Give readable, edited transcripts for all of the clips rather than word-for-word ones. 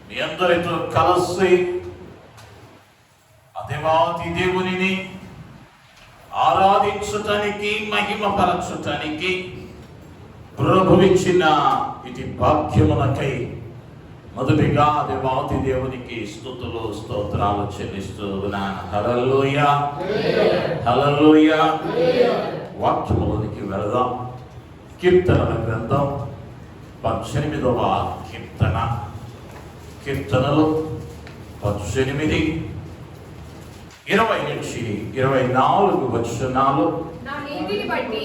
మీ అందరితో కలిసి దేవాది దేవునిని ఆరాధించటానికి, మహిమపరచటానికి ప్రభువిచ్చిన ఇటు భాగ్యమునకై మొదటిగా దేవాది దేవునికి స్తుతులు స్తోత్రాలు చెల్లిస్తూ ఉన్నాను. హల్లెలూయా, హల్లెలూయా. వాక్యములోనికి వెళదాం. కీర్తనల గ్రంథం 18వ కీర్తన, కీర్తనలు 18, 20 నుంచి 24 వచనాలు. నా నీతిని బట్టి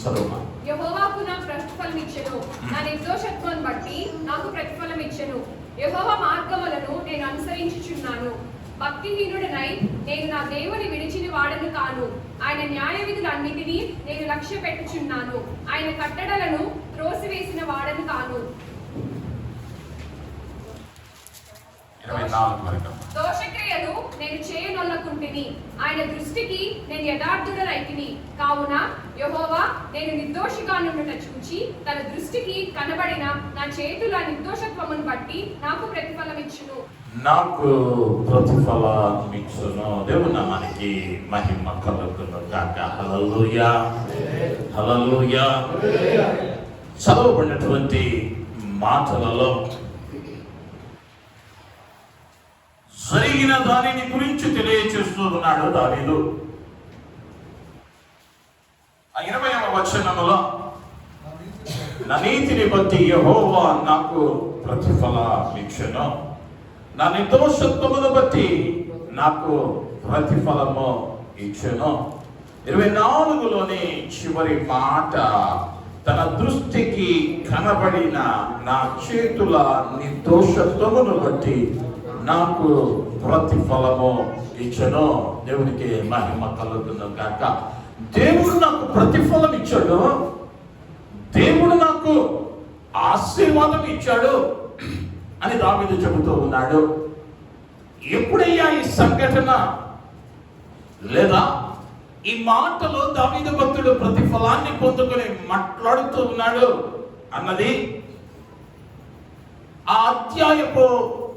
చదువు. యెహోవాకు నా ప్రతిఫలం ఇచ్చెను, నా నిర్దోషత్వాన్ని బట్టి నాకు ప్రతిఫలం ఇచ్చెను. యెహోవా మార్గములను నేను అనుసరించుచున్నాను. భక్తిహీనుడనై నేను నా దేవుని విడిచిన వాడను కాను. ఆయన న్యాయ విధులన్నిటినీ నేను లక్ష్య పెట్టుచున్నాను. ఆయన కట్టడలను త్రోసివేసిన వాడను కాను. దోషక్రియలు నేను చేయనొల్లకుంటిని, ఆయన దృష్టికి నేను యథార్థుడనైతిని. కావున యెహోవా నేను నిర్దోషిగా నుండుట చూచి తన దృష్టికి కనబడిన నా చేతుల నిర్దోషత్వమును బట్టి నాకు ప్రతిఫలం ఇచ్చును. నాకు ప్రతిఫలం ఇచ్చును. దేవుని నామానికి మహిమ కలుగును గాక. హల్లెలూయా, హల్లెలూయా. చదవబడినటువంటి మాటలలో జరిగిన దానిని గురించి తెలియచేస్తూ ఉన్నాడు దావీదు. 20వ వచనములో నా నీతిని బట్టి యెహోవా నాకు ప్రతిఫలం ఇచ్చెను, నా నిర్దోషత్వమును బట్టి నాకు ప్రతిఫలము ఇచ్చెను. 24లోని చివరి మాట, తన దృష్టికి కనబడిన నా చేతుల నిర్దోషత్వమును బట్టి నాకు ప్రతిఫలము ఇచ్చెను. దేవునికి మహిమ కలుగును గాక. దేవుడు నాకు ప్రతిఫలం ఇచ్చాడు, దేవుడు నాకు ఆశీర్వాదం ఇచ్చాడు అని దావీదు చెబుతూ ఉన్నాడు. ఎప్పుడయ్యా ఈ సంఘటన లేదా ఈ మాటలో దావీదు భక్తుడు ప్రతిఫలాన్ని పొందుకొని మాట్లాడుతూ ఉన్నాడు అన్నది ఆ అధ్యాయపు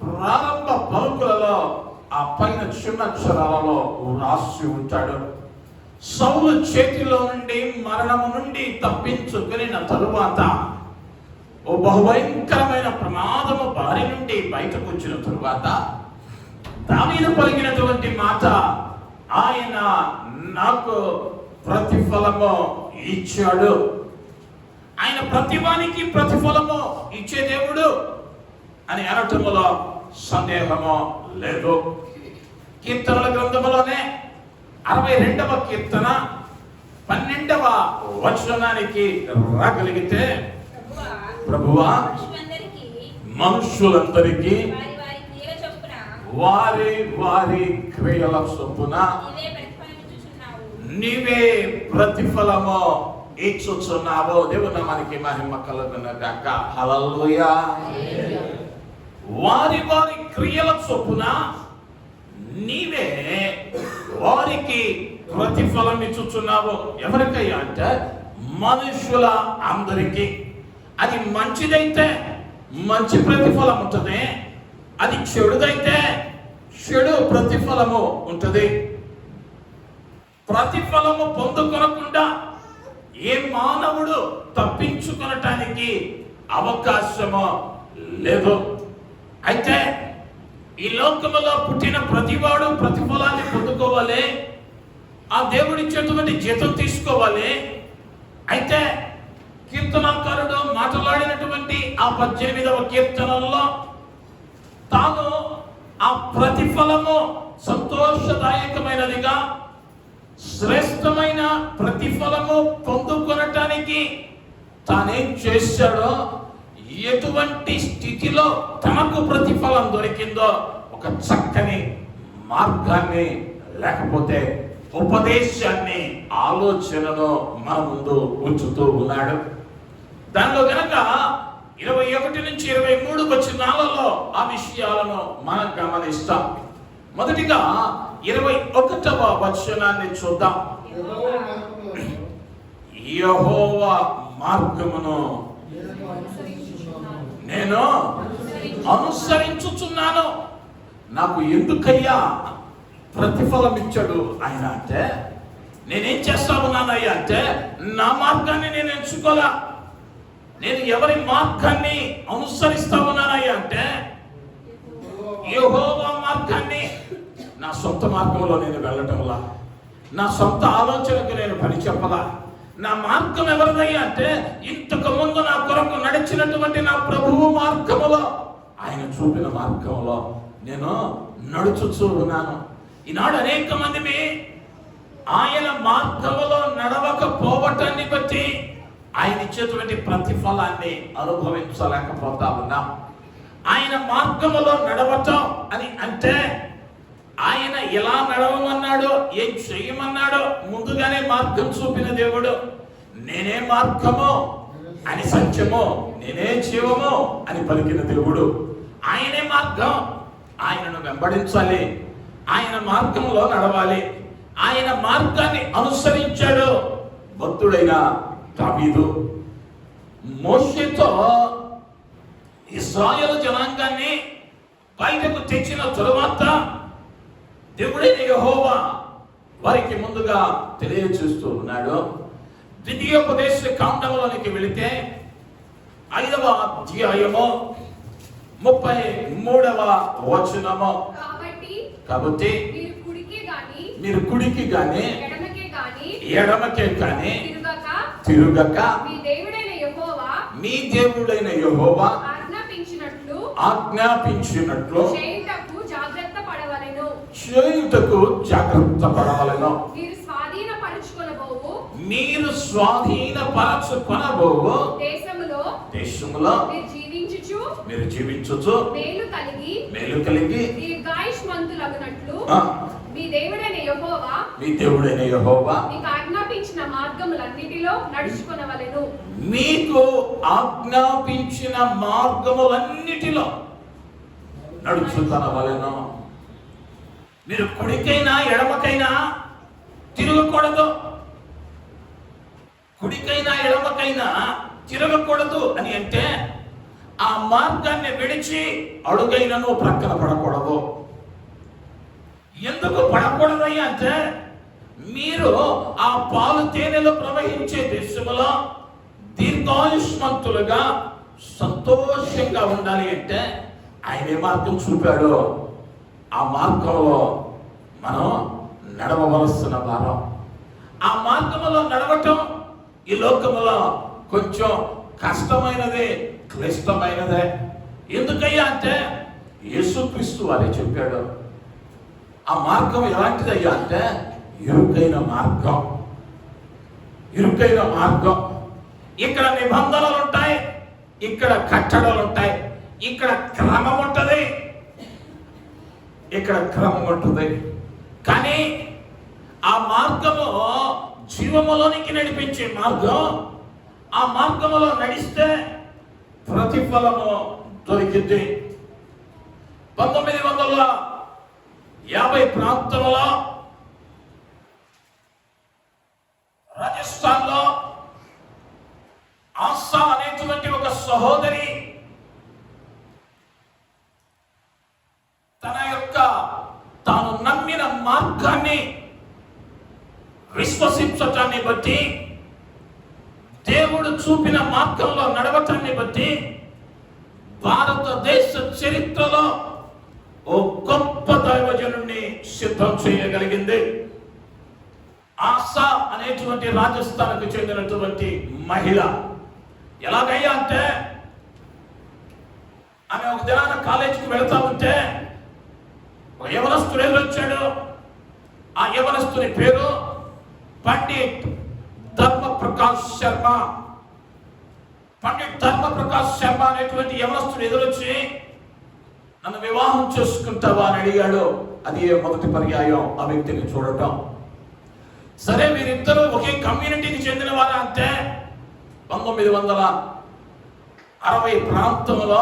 ప్రారంభ పలుకులలో ఆ పైన చిన్న అక్షరాలలో రాసి ఉంటాడు. సౌలు చేతిలో నుండి, మరణము నుండి తప్పించుకున్న తరువాత, ఓ బహుభయంకరమైన ప్రమాదము బారి నుండి బయటకు వచ్చిన తరువాత దావీదు పలికినటువంటి మాట, ఆయన నాకు ప్రతిఫలము ఇచ్చాడు. ఆయన ప్రతివానికి ప్రతిఫలము ఇచ్చే దేవుడు అని అనటములో సందేహము లేదు. కీర్తనల గ్రంథములోనే 62వ కీర్తన 12వ వచనానికి రాగలిగితే, ప్రభువా మనుషులందరికీ వారి వారి క్రియల చొప్పున నీవే ప్రతిఫలము ఇచ్చుచున్నావు. దేవుని నామానికి మహిమ కలుగును గాక. హల్లెలూయా. వారి వారి క్రియల చొప్పున నీవే వారికి ప్రతిఫలం ఇచ్చుచున్నావు. ఎవరికయ్యా అంటే మనుషుల అందరికీ. అది మంచిదైతే మంచి ప్రతిఫలం ఉంటుంది, అది చెడుదైతే చెడు ప్రతిఫలము ఉంటుంది. ప్రతిఫలము పొందుకొనకుండా ఏ మానవుడు తప్పించుకొనటానికి అవకాశము లేదు. అయితే ఈ లోకములో పుట్టిన ప్రతివాడు ప్రతిఫలాన్ని పొందుకోవాలి, ఆ దేవుడిచ్చేటువంటి జీతం తీసుకోవాలి. అయితే కీర్తనాకారుడు మాట్లాడినటువంటి ఆ 18వ కీర్తనలో తాను ఆ ప్రతిఫలము సంతోషదాయకమైనదిగా, శ్రేష్టమైన ప్రతిఫలము పొందుకొనటానికి తానేం చేశాడో, ఎటువంటి స్థితిలో తనకు ప్రతిఫలం దొరికిందో ఒక చక్కని మార్గాన్ని, లేకపోతే ఉపదేశాన్ని, ఆలోచనను మన ముందు ఉంచుతూ ఉన్నాడు. దానిలో గనక 21 నుంచి 23 వచనాలలో ఆ విషయాలను మనం గమనిస్తాం. మొదటిగా 21వ వచనాన్ని చూద్దాం. యెహోవా మార్గమును నేను అనుసరించుచున్నాను. నాకు ఎందుకయ్యా ప్రతిఫలం ఇచ్చాడు ఆయన అంటే, నేనేం చేస్తా ఉన్నానయ్యా అంటే, నా మార్గాన్ని నేను ఎంచుకోలా. నేను ఎవరి మార్గాన్ని అనుసరిస్తా ఉన్నానయ్యా అంటే, యెహోవా మార్గాన్ని. నా సొంత మార్గంలో నేను వెళ్ళటంలా, నా సొంత ఆలోచనకు నేను పని చెప్పలా. నా మార్గం ఎవరిదయ్యా అంటే, ఇంతకు ముందు నా కొరకు నడిచినటువంటి నా ప్రభువు మార్గములో, ఆయన చూపిన మార్గంలో నేను నడుచుచూ ఉన్నాను. ఈనాడు అనేక మంది ఆయన మార్గములో నడవకపోవటాన్ని బట్టి ఆయన ఇచ్చేటువంటి ప్రతిఫలాన్ని అనుభవించలేకపోతా ఉన్నాం. ఆయన మార్గములో నడవటం అని అంటే, ఆయన ఎలా నడవమన్నాడో, ఏం చేయమన్నాడో ముందుగానే మార్గం చూపిన దేవుడు. నేనే మార్గము అని సత్యము, నేనే జీవము అని పలికిన దేవుడు. ఆయనే మార్గం. ఆయనను వెంబడించాలి, ఆయన మార్గంలో నడవాలి. ఆయన మార్గాన్ని అనుసరించాడు భక్తుడైన దావీదు. మోషేతో ఇశ్రాయేలు జనాంగాన్ని బయటకు తెచ్చిన తరువాత దేవుడైన యెహోవా వారికి ముందుగా తెలియజేస్తూ ఉన్నాడు. ద్వితీయోపదేశ కాండంలోనికి వెళితే 5వ అధ్యాయము 33వ వచనము. కాబట్టి మీరు కుడికి గాని ఎడమకే గాని తిరుగక మీ దేవుడైన యెహోవా ఆజ్ఞాపించినట్లు చేయుటకు జాగ్రత్త పడవలెను. మీరు స్వాధీనపరచుకొనబోవు దేశములో మీరు జీవించుచు మేలు కలిగి మీ దేవుడైన యెహోవా మీకు ఆజ్ఞాపించిన మార్గములన్నిటిలో నడుచుకొనవలెను. మీకు ఆజ్ఞాపించిన మార్గములన్నిటిలో నడుచుకొనవలెను. మీరు కుడికైనా ఎడమకైనా తిరగకూడదు. కుడికైనా ఎడమకైనా తిరగకూడదు అని అంటే, ఆ మార్గాన్ని విడిచి అడుగైనను ప్రక్కన పడకూడదు. ఎందుకు పడకూడదయ్యా అంటే, మీరు ఆ పాలు తేనెలు ప్రవహించే దేశంలో దీర్ఘాయుష్మంతులుగా సంతోషంగా ఉండాలి అంటే ఆయనే మార్గం చూపాడు. ఆ మార్గంలో మనం నడవవలసిన వారం. ఆ మార్గంలో నడవటం ఈ లోకములో కొంచెం కష్టమైనదే, క్లిష్టమైనదే. ఎందుకయ్యా అంటే, యేసుక్రీస్తు వారే చెప్పాడు. ఆ మార్గం ఎలాంటిదయ్యా అంటే, ఇరుకైన మార్గం. ఇరుకైన మార్గం. ఇక్కడ నిబంధనలు ఉంటాయి, ఇక్కడ కట్టడలు ఉంటాయి, ఇక్కడ క్రమం ఉంటుంది, ఇక్కడ క్రమం ఉంటుంది. కానీ ఆ మార్గము జీవములోనికి నడిపించే మార్గం. ఆ మార్గములో నడిస్తే ప్రతిఫలము దొరికింది. 1950 ప్రాంతంలో రాజస్థాన్లో ఆశా అనేటువంటి ఒక సహోదరి తన యొక్క తాను నమ్మిన మార్గాన్ని విశ్వసించటాన్ని బట్టి, దేవుడు చూపిన మార్గంలో నడవటాన్ని బట్టి భారతదేశ చరిత్రలో ఓ గొప్ప దైవజనుడిని సిద్ధం చేయగలిగింది. ఆశా అనేటువంటి రాజస్థాన్కు చెందినటువంటి మహిళ. ఎలాగయ్యా అంటే, ఆమె ఒక దినాన కాలేజీకి వెళతా ఉంటే ఒక యవనస్తుడు ఎదురొచ్చాడు. ఆ యవనస్తుని పేరు పండిట్ ధర్మ ప్రకాష్ శర్మ. పండిట్ ధర్మ ప్రకాష్ శర్మ అనేటువంటి యవనస్తుడు ఎదురొచ్చి, నన్ను వివాహం చేసుకుంటావా అని అడిగాడు. అది మొదటి పర్యాయం ఆ వ్యక్తిని చూడటం. సరే, వీరిద్దరూ ఒకే కమ్యూనిటీకి చెందిన వారా అంటే, 1960 ప్రాంతంలో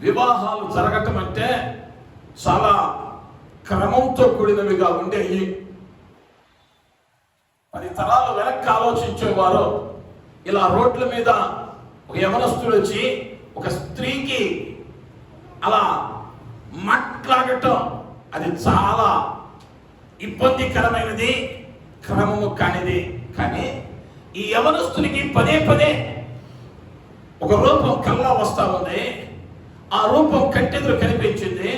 వివాహాలు జరగటం అంటే చాలా క్రమంతో కూడినవిగా ఉండేవి. 10 తరాలు వెనక్కి ఆలోచించేవారు. ఇలా రోడ్ల మీద ఒక యవనస్తుడు వచ్చి ఒక స్త్రీకి అలా మాట్లాడటం అది చాలా ఇబ్బందికరమైనది, క్రమము కానిది. కానీ ఈ యవనస్తునికి పదే పదే ఒక రూపం కల్లా వస్తా ఉంది. ఆ రూపం కంటెదురు కనిపించింది.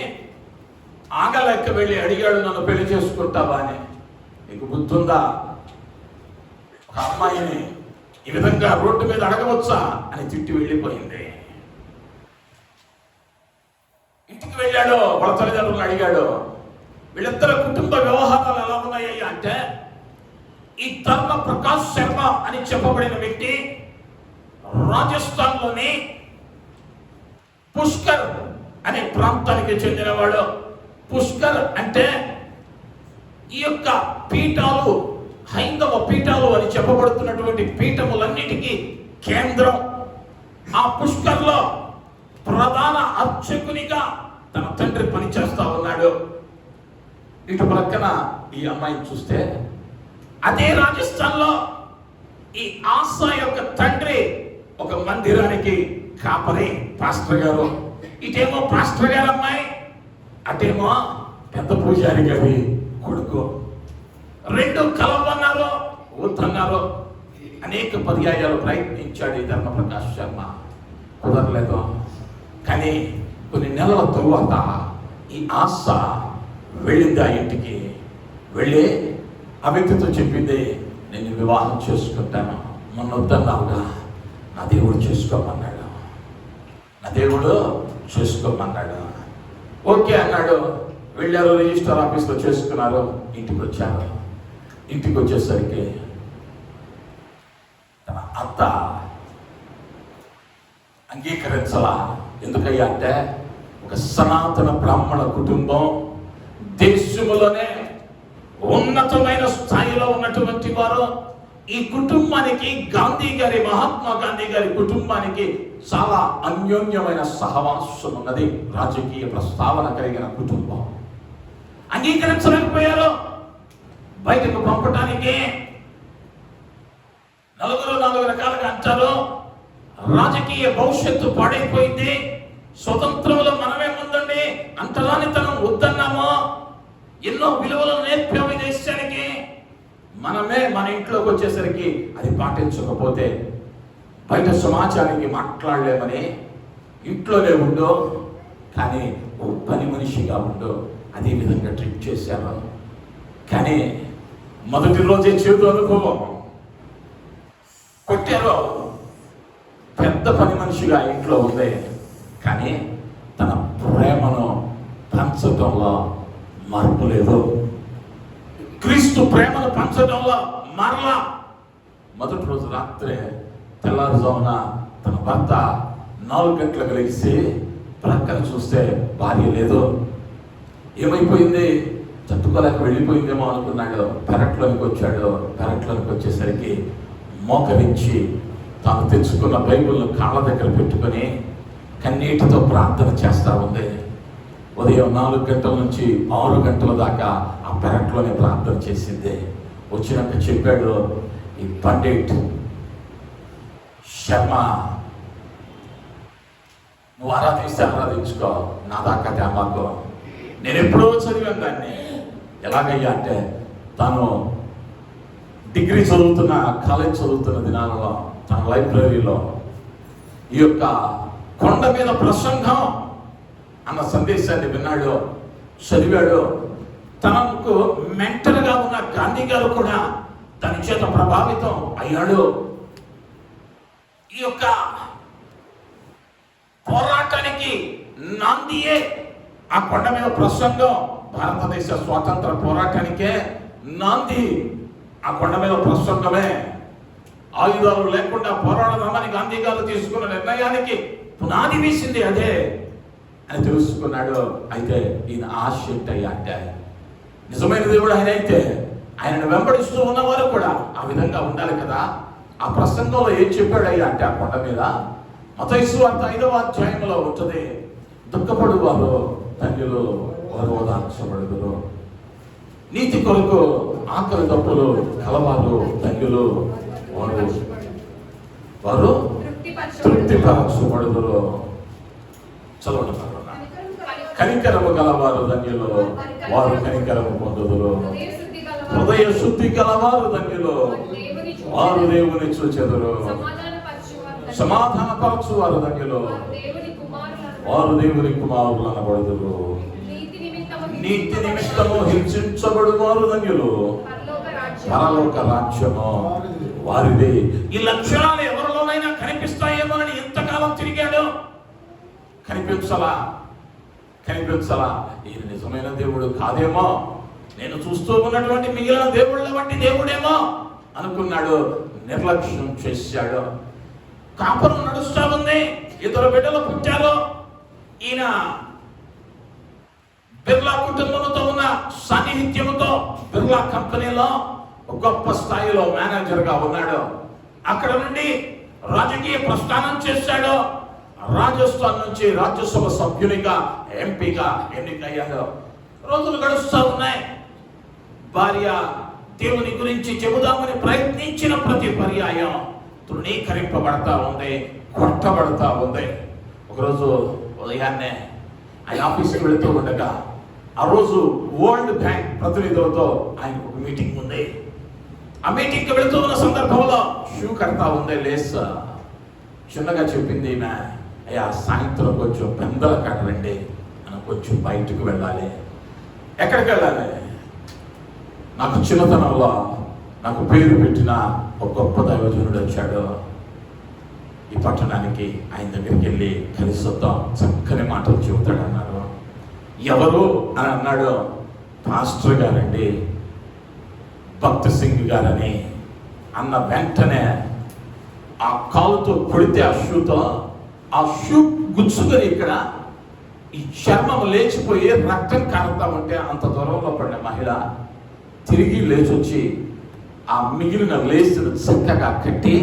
ఆగలేక వెళ్ళి అడిగాడు, నన్ను పెళ్లి చేసుకుంటావా అని. నీకు గుర్తుందా, ఒక అమ్మాయిని ఈ విధంగా రోడ్డు మీద అడగవచ్చా అని తిట్టి వెళ్ళిపోయింది. ఇంటికి వెళ్ళాడు, వాళ్ళ తల్లిదండ్రులను అడిగాడు, వీళ్ళిద్దరు కుటుంబ వ్యవహారాలు ఎలా ఉన్నాయి అంటే, ఈ ధర్మ ప్రకాష్ శర్మ అని చెప్పబడిన వ్యక్తి రాజస్థాన్లోని పుష్కర్ అనే ప్రాంతానికి చెందినవాడు. పుష్కర్ అంటే ఈ యొక్క పీఠాలు, హైందవ పీఠాలు అని చెప్పబడుతున్నటువంటి పీఠములన్నిటికీ కేంద్రం. ఆ పుష్కర్లో ప్రధాన అర్చకునిగా తన తండ్రి పనిచేస్తా ఉన్నాడు. ఇటు ప్రక్కన ఈ అమ్మాయిని చూస్తే అదే రాజస్థాన్లో ఈ ఆశా యొక్క తండ్రి ఒక మందిరానికి కాపరి, పాస్టర్ గారు. ఇటేమో పాస్టర్ గారు అమ్మాయి, అటేమో పెద్ద పూజారి గారి కొడుకు. రెండు కలవన్నారు, వద్దన్నారు. అనేక పర్యాయాలు ప్రయత్నించాడు ఈ ధర్మప్రకాష్ శర్మ, కుదరలేదు. కానీ కొన్ని నెలల తరువాత ఈ ఆశ వెళ్ళింది ఆ ఇంటికి. వెళ్ళి ఆ వ్యక్తితో చెప్పింది, నేను వివాహం చేసుకుంటాను, మొన్న వద్దన్నావుగా, నా దేవుడు చేసుకోమన్నాడు, నా దేవుడు చేసుకోమన్నాడు. ఓకే అన్నాడు. వెళ్ళారు, రిజిస్టర్ ఆఫీస్లో చేసుకున్నారు. ఇంటికి వచ్చారు. ఇంటికి వచ్చేసరికి తన అత్త అంగీకరించలా. ఎందుకయ్యా అంటే, ఒక సనాతన బ్రాహ్మణ కుటుంబం, దేశంలోనే ఉన్నతమైన స్థాయిలో ఉన్నటువంటి వారు. ఈ కుటుంబానికి గాంధీ గారి, మహాత్మా గాంధీ గారి కుటుంబానికి చాలా అన్యోన్యమైన సహవాసం ఉన్నది. రాజకీయ ప్రస్తావన కలిగిన కుటుంబం. అంగీకరించలేకపోయారు. బయటకు పంపటానికి నలుగురు నాలుగు రకాలుగా అంటారు. రాజకీయ భవిష్యత్తు పాడైపోయింది, స్వతంత్రంలో మనమే ముందండి, అంతరానితనం వద్దన్నాము, ఎన్నో విలువలను నేర్పాము ఈ దేశానికి, మనమే మన ఇంట్లోకి వచ్చేసరికి అది పాటించకపోతే బయట సమాజానికి మాట్లాడలేమని ఇంట్లోనే ఉండు, కానీ ఓ పని మనిషిగా ఉండు, అదే విధంగా ట్రీట్ చేశాను. కానీ మొదటి రోజే చేదు అనుభవం. కొట్టారు. పెద్ద పని మనిషిగా ఇంట్లో ఉంది, కానీ తన ప్రేమను పంచడంలో మార్పు లేదు. క్రీస్తు ప్రేమను పంచడంలో మరలా మొదటి రోజు రాత్రే తెల్లారుజామున తన భర్త 4 గంటలకు లేచి ప్రక్కన చూస్తే భార్య లేదు. ఏమైపోయింది, తట్టుకోలేక వెళ్ళిపోయిందేమో అనుకున్నాడు. పెరట్లోనికి వచ్చాడు. పెరట్లోనికి వచ్చేసరికి మోకరించి తాను తెచ్చుకున్న బైబిల్ను కాళ్ళ దగ్గర పెట్టుకొని కన్నీటితో ప్రార్థన చేస్తా ఉంది. ఉదయం 4 గంటల నుంచి 6 గంటల దాకా ఆ పెరట్లోనే ప్రార్థన చేసింది. వచ్చినాక చెప్పాడు, ఈ పండిట్ శర్మ, నువ్వు ఆరాధిస్తే ఆరాధించుకో, నా దాకా తేమాకో. నేను ఎప్పుడో చదివాను దాన్ని. ఎలాగయ్యా అంటే, తాను డిగ్రీ చదువుతున్న, కాలేజ్ చదువుతున్న దినాలలో తన లైబ్రరీలో ఈ యొక్క కొండ మీద ప్రసంగం అన్న సందేశాన్ని విన్నాడు, చదివాడు. తనకు మెంటర్గా ఉన్న గాంధీ గారు కూడా దాని చేత ప్రభావితం అయ్యాడు. ఈ యొక్క పోరాటానికి నాందియే ఆ కొండ మీద ప్రసంగం. భారతదేశ స్వాతంత్ర పోరాటానికే నాంది ఆ కొండ మీద ప్రసంగమే. ఆయుధాలు లేకుండా పోరాడదామని గాంధీ గారు తీసుకున్న నిర్ణయానికి పునాది వేసింది అదే అని తెలుసుకున్నాడు. అయితే ఈయన ఆశ ఏంటయ్యా అంటే, నిజమైన దేవుడు ఆయన అయితే ఆయనను వెంబడిస్తూ ఉన్నవారు కూడా ఆ విధంగా ఉండాలి కదా. ఆ ప్రసంగంలో ఏం చెప్పాడయ్యా అంటే, ఆ కొండ మీద మత్తయి సువార్త 5వ అధ్యాయంలో ఉంటుంది, దుఃఖపడు వారు ధన్యులు, వారు ఓదార్చబడుదురు. నీతి కొరకు ఆకలి దప్పులు కలవారు ధన్యులు, వారు తృప్తిపరచబడుదురు. చదవండి. కనికరము గలవారు ధన్యులు, వారు కనికరము పొందుదురు. హృదయ శుద్ధి గలవారు ధన్యులు, వారు దేవుని చూచెదరు. సమాధానపరచువారు ధన్యులు, వారు దేవుని కుమారులు అనబడుదురు. నీతి నిమిత్తము హింసించబడు వారు ధన్యులు, పరలోక రాజ్యము వారిదే. ఈ లక్షణాలు ఎవరిలోనైనా కనిపిస్తాయేమోనని ఎంతకాలం తిరిగాడు, కనిపించలా. ఈయన నిజమైన దేవుడు కాదేమో, నేను చూస్తూ ఉన్నటువంటి మిగిలిన దేవుళ్ళ వంటి దేవుడేమో అనుకున్నాడు. నిర్లక్ష్యం చేశాడు. కాపురం నడుస్తా ఉంది, ఇద్దరు బిడ్డలు పుట్టారు. ఈయన బిర్లా కుటుంబంతో ఉన్న సాన్నిహిత్యంతో బిర్లా కంపెనీలో గొప్ప స్థాయిలో మేనేజర్ గా ఉన్నాడు. అక్కడ నుండి రాజకీయ ప్రస్థానం చేశాడు. రాజస్థాన్ నుంచి రాజ్యసభ సభ్యునిగా ఎంపీగా ఎన్నికయ్యాడు. రోజులు గడుస్తూ ఉన్నాయి. భార్య దేవుని గురించి చెబుదామని ప్రయత్నించిన ప్రతి పర్యాయం తృణీకరింపబడతా ఉంది, కొట్టబడతా ఉంది. ఒకరోజు ఉదయాన్నే ఆయన ఆఫీస్కి వెళుతూ ఉండగా ఆ రోజు వరల్డ్ బ్యాంక్ ప్రతినిధులతో ఆయనకు ఒక మీటింగ్ ఉంది. ఆ మీటింగ్కి వెళుతూ ఉన్న సందర్భంలో షూ కడతా ఉంది, లేస్. చిన్నగా చెప్పింది ఈమె, అయ్యా సాయంత్రం కొంచెం పెందల కట్టండి, మనం కొంచెం బయటకు వెళ్ళాలి. ఎక్కడికి వెళ్ళాలి? నాకు చిన్నతనంలో నాకు పేరు పెట్టిన ఒక గొప్ప దైవజనుడు వచ్చాడు ఈ పట్టణానికి, ఆయన దగ్గరికి వెళ్ళి కలిసి వద్దాం, చక్కని మాటలు చెబుతాడు అన్నారు. ఎవరు అని అన్నాడు. పాస్టర్ గారండి, భక్త్ సింగ్ గారని అన్న వెంటనే ఆ కాలుతో కొడితే ఆ షూతో, ఆ షూ గుచ్చుకొని ఇక్కడ ఈ చర్మం లేచిపోయి రక్తం కారుతా ఉంటే అంత దూరంలో పడిన మహిళ తిరిగి లేచొచ్చి ఆ మిగిలిన లేసును చక్కగా కట్టి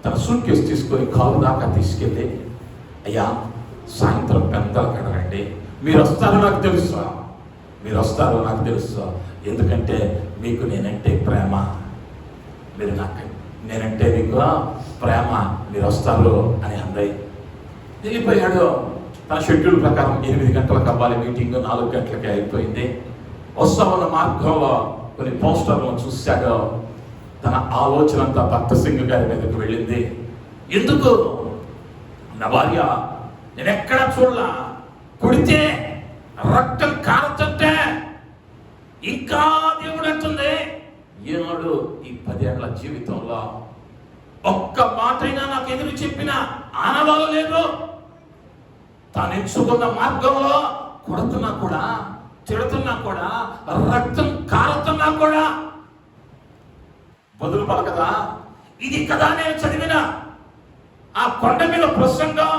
తన సూట్ కేసు తీసుకొని కాలు దాకా తీసుకెళ్ళి, అయ్యా సాయంత్రం పెందలు కడరండి, మీరు వస్తారో నాకు తెలుసు, ఎందుకంటే మీకు నేనంటే ప్రేమ, నేనంటే మీకు ప్రేమ, మీరు వస్తారు అని అన్నయ్య వెళ్ళిపోయాడు. తన షెడ్యూల్ ప్రకారం 8 గంటలకు అవ్వాలి మీటింగ్, 4 గంటలకే అయిపోయింది. వస్తా ఉన్న మార్గంలో కొన్ని పోస్టర్లను చూశాడు. తన ఆలోచన అంతా భక్త్ సింగ్ గారి మీదకి వెళ్ళింది. ఎందుకు? నా భార్య నేను ఎక్కడ చూడలా, కొడితే రక్తం కారుతుంటే ఇంకా దేవుడు అంటుంది. ఈనాడు ఈ 10 ఏళ్ల జీవితంలో ఒక్క మాటైనా నాకు ఎదురు చెప్పిన ఆనవాళ్ళు లేదు. తాను ఎంచుకున్న మార్గంలో కొడుతున్నా కూడా, తిడుతున్నా కూడా, రక్తం కారుతున్నా కూడా బదులు పలకదా. ఇది కదా నేను చదివిన ఆ కొండ మీద ప్రసంగం.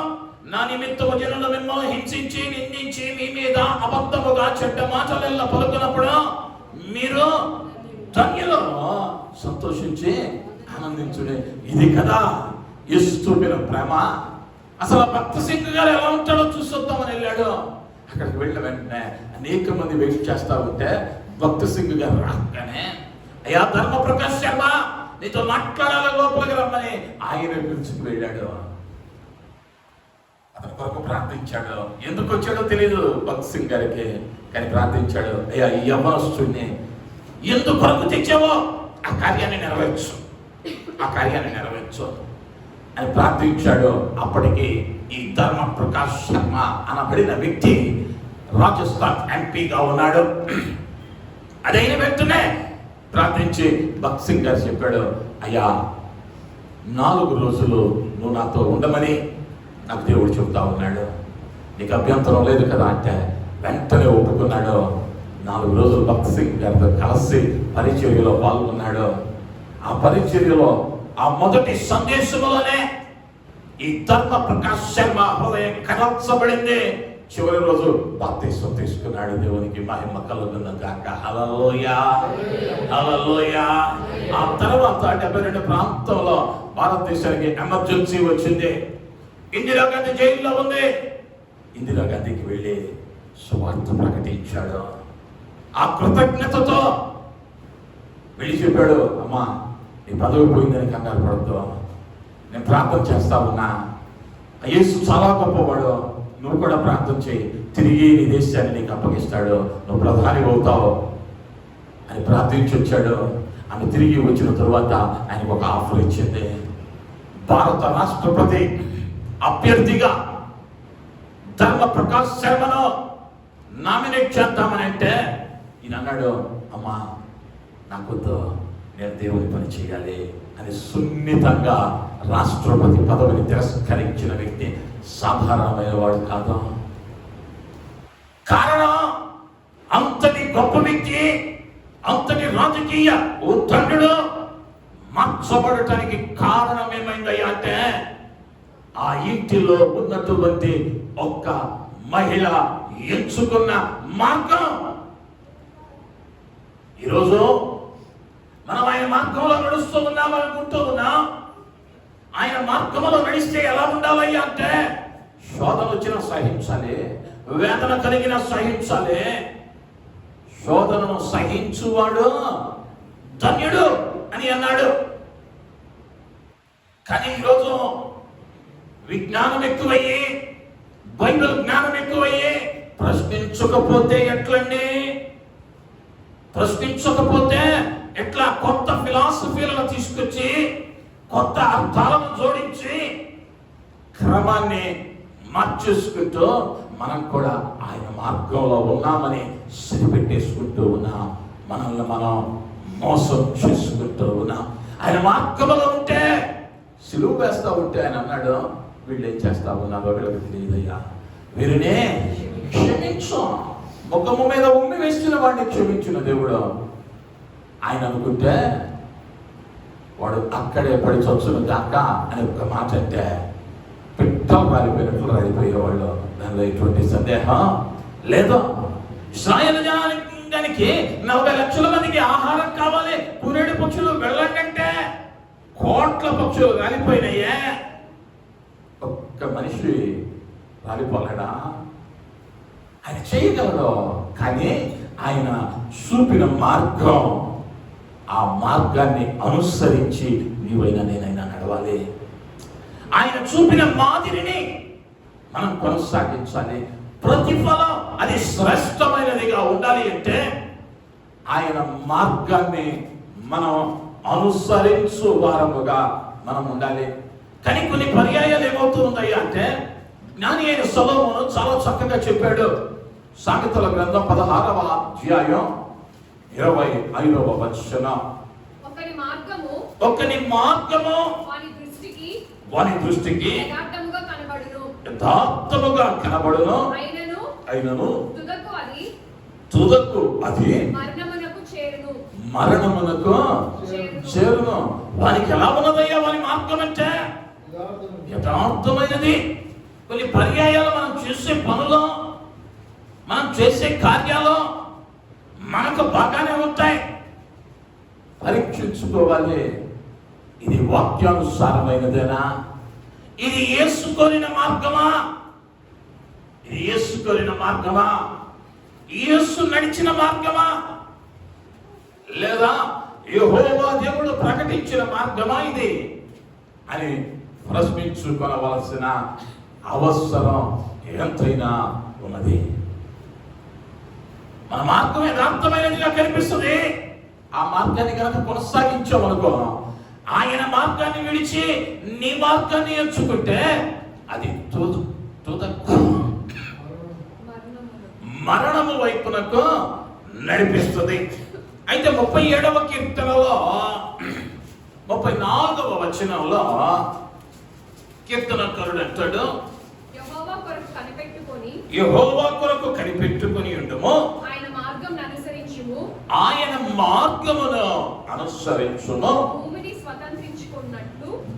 నా నిమిత్తము జనులు మిమ్మల్ని హింసించి నిందించి మీ మీద అబద్ధముగా చెడ్డ మాటలెల్లా పలుకున్నప్పుడు మీరు ధన్యులు, సంతోషించి ఆనందించుడే. ఇది కదా యేసు చూపిన ప్రేమ. అసలు భక్త్ సింగ్ గారు ఎలా ఉంటాడో చూసొద్దామని వెళ్ళాడు. అక్కడికి వెళ్ళిన వెంటనే అనేక మంది వెయిట్ చేస్తా ఉంటే భక్త్ సింగ్ గారు రాగానే, అయ్యా ధర్మ ప్రకాష్ శర్మ నీతో మాట్లాడాలి, లోపలికి రమ్మని ఆయన పిలుచుకు వెళ్ళాడు. అతని కొరకు ప్రార్థించాడు. ఎందుకు వచ్చాడో తెలియదు భక్త్ సింగ్ గారికి, కానీ ప్రార్థించాడు. అయ్యా ఈ యవ్వనస్తుడిని ఎందుకు కొరకు తెచ్చావో ఆ కార్యాన్ని నెరవేర్చు అని ప్రార్థించాడు. అప్పటికి ఈ ధర్మ ప్రకాష్ శర్మ అనబడిన వ్యక్తి రాజస్థాన్ ఎంపీగా ఉన్నాడు. అదైన వెంటనే ప్రార్థించి భక్త్ సింగ్ గారు చెప్పాడు, అయ్యా 4 రోజులు నువ్వు నాతో ఉండమని నాకు దేవుడు చెబుతా ఉన్నాడు, నీకు అభ్యంతరం లేదు కదా అంటే వెంటనే ఒప్పుకున్నాడు. 4 రోజులు భక్త్ సింగ్ గారితో కలిసి పరిచర్యలో పాల్గొన్నాడు. ఆ పరిచర్యలో ఆ మొదటి సందేశంలోనే ఈ ధర్మ ప్రకాష్ శర్మ హృదయం కదల్చబడింది. చివరి రోజు బాప్తిస్మం తీసుకున్నాడు. దేవునికి మహిమ కలుగును గాక. హల్లెలూయా, హల్లెలూయా. ఆ తర్వాత 72 ప్రాంతంలో భారతదేశానికి ఎమర్జెన్సీ వచ్చింది. ఇందిరాగాంధీ జైల్లో ఉంది. ఇందిరాగాంధీకి వెళ్ళి సువార్త ప్రకటించాడు. ఆ కృతజ్ఞతతో వెళ్ళి చెప్పాడు, అమ్మా నీ పదవి పోయిందని కంగారు పడద్దు, నేను ప్రార్థన చేస్తా ఉన్నా, యేసు చాలా గొప్పవాడు, నువ్వు కూడా ప్రార్థన చేయి, తిరిగి నీ దేశాన్ని నీకు అప్పగిస్తాడు, నువ్వు ప్రధాని అవుతావు అని ప్రార్థించి వచ్చాడు. ఆమె తిరిగి వచ్చిన తరువాత ఆయనకు ఒక ఆఫర్ ఇచ్చింది. భారత రాష్ట్రపతి అభ్యర్థిగా ధర్మ ప్రకాష్ శర్మను నామినేట్ చేద్దామని అంటే ఈయన అన్నాడు, అమ్మా నాకొద్దు, నేను దేవుని పని చేయాలి అని సున్నితంగా రాష్ట్రపతి పదవిని తిరస్కరించిన వ్యక్తి సాధారణమైన వాడు కాదు. కారణం అంతటి గొప్ప వ్యక్తి, అంతటి రాజకీయ ఉద్దండుడు మార్చబడటానికి కారణం ఏమైందయ్యా అంటే ఆ ఇంటిలో ఉన్నటువంటి ఒక్క మహిళ ఎంచుకున్న మార్గం. ఈరోజు మనం ఆయన మార్గంలో నడుస్తూ ఉన్నాం అనుకుంటూ ఉన్నాం. ఆయన మార్గంలో నడిస్తే ఎలా ఉండాలయ్యా అంటే శోధన వచ్చిన సహించాలి, వేదన కలిగిన సహించాలి. శోధనను సహించువాడు ధన్యుడు అని అన్నాడు. కానీ ఈరోజు విజ్ఞానం ఎక్కువయ్యి, బైబిల్ జ్ఞానం ఎక్కువయ్యి, ప్రశ్నించకపోతే ఎట్లండి? ప్రశ్నించకపోతే ఎట్లా? కొత్త ఫిలాసఫీలను తీసుకొచ్చి కొత్త అర్థాలను జోడించి క్రమాన్ని మార్చేసుకుంటూ మనం కూడా ఆయన మార్గంలో ఉన్నామని సరిపెట్టేసుకుంటూ ఉన్నాం. మనల్ని మనం మోసం చేసుకుంటూ ఉన్నాం. ఆయన మార్గంలో ఉంటే, సిలువ వేస్తా ఉంటే ఆయన అన్నాడు, వీళ్ళు ఏం చేస్తా ఉన్నారో వీళ్ళకి తెలియదయ్యా, వీరినే క్షమించు. ముఖము మీద ఉమ్మి వేసిన వాడిని క్షమించిన దేవుడు. ఆయన అనుకుంటే వాడు అక్కడే పడి చచ్చును దాక అని ఒక మాట అంటే పిట్టలు రాలిపోయినట్లు రాలిపోయేవాళ్ళు. దానిలో ఎటువంటి సందేహం లేదు. ఇశ్రాయేలు జనానికి 40 లక్షల మందికి ఆహారం కావాలి, పూరేడు పక్షులు వెళ్ళకంటే కోట్ల పక్షులు రాలిపోయినాయే, ఒక్క మనిషి రాలిపోలేడా? ఆయన చేయగలడు. కానీ ఆయన చూపిన మార్గం, ఆ మార్గాన్ని అనుసరించి నీవైనా నేనైనా నడవాలి. ఆయన చూపిన మాదిరిని మనం కొనసాగించాలి. ప్రతిఫలం అది శ్రేష్టమైనదిగా ఉండాలి అంటే ఆయన మార్గాన్ని మనం అనుసరించు వారముగా మనం ఉండాలి. కానీ కొన్ని పర్యాయాలు ఏమవుతుందయ్యా అంటే జ్ఞాని అయిన సొలొమోను చాలా చక్కగా చెప్పాడు. సామెతల గ్రంథం 16వ అధ్యాయం 25వ వచనం, ఒకని మార్గము వాని దృష్టికి యథార్థముగా కనబడును, అయినను తుదకు అది మరణమునకు చేరును. వానికి ఎలా ఉన్నదయ్యా వాని మార్గం అంటే? యథార్థమైనది. కొన్ని పర్యాయాలు మనం చేసే పనులు, మనం చేసే కార్యాలు మనకు బాగానే ఉంటాయి. పరీక్షించుకోవాలి, ఇది వాక్యానుసారమైనదేనా? ఇది యేసు కోరిన మార్గమా? ఇది యేసు కోరిన మార్గమా? యేసు నడిచిన మార్గమా? లేదా యెహోవా దేవుడు ప్రకటించిన మార్గమా ఇది అని ప్రశ్నించుకోవలసిన అవసరం ఎంతైనా ఉన్నది. మన మార్గం యథార్థమైనదిగా కనిపిస్తుంది. ఆ మార్గాన్ని కనుక కొనసాగించామనుకో, ఆయన మార్గాన్ని విడిచి నీ మార్గాన్ని ఎంచుకుంటే అది మరణము వైపునకు నడిపిస్తుంది. అయితే 37వ కీర్తనలో 34వ వచనంలో కీర్తనకారుడు అంటాడు, యెహోవా కొరకు కనిపెట్టుకొని ఉండుము, ఆయన మార్గమును అనుసరించుము,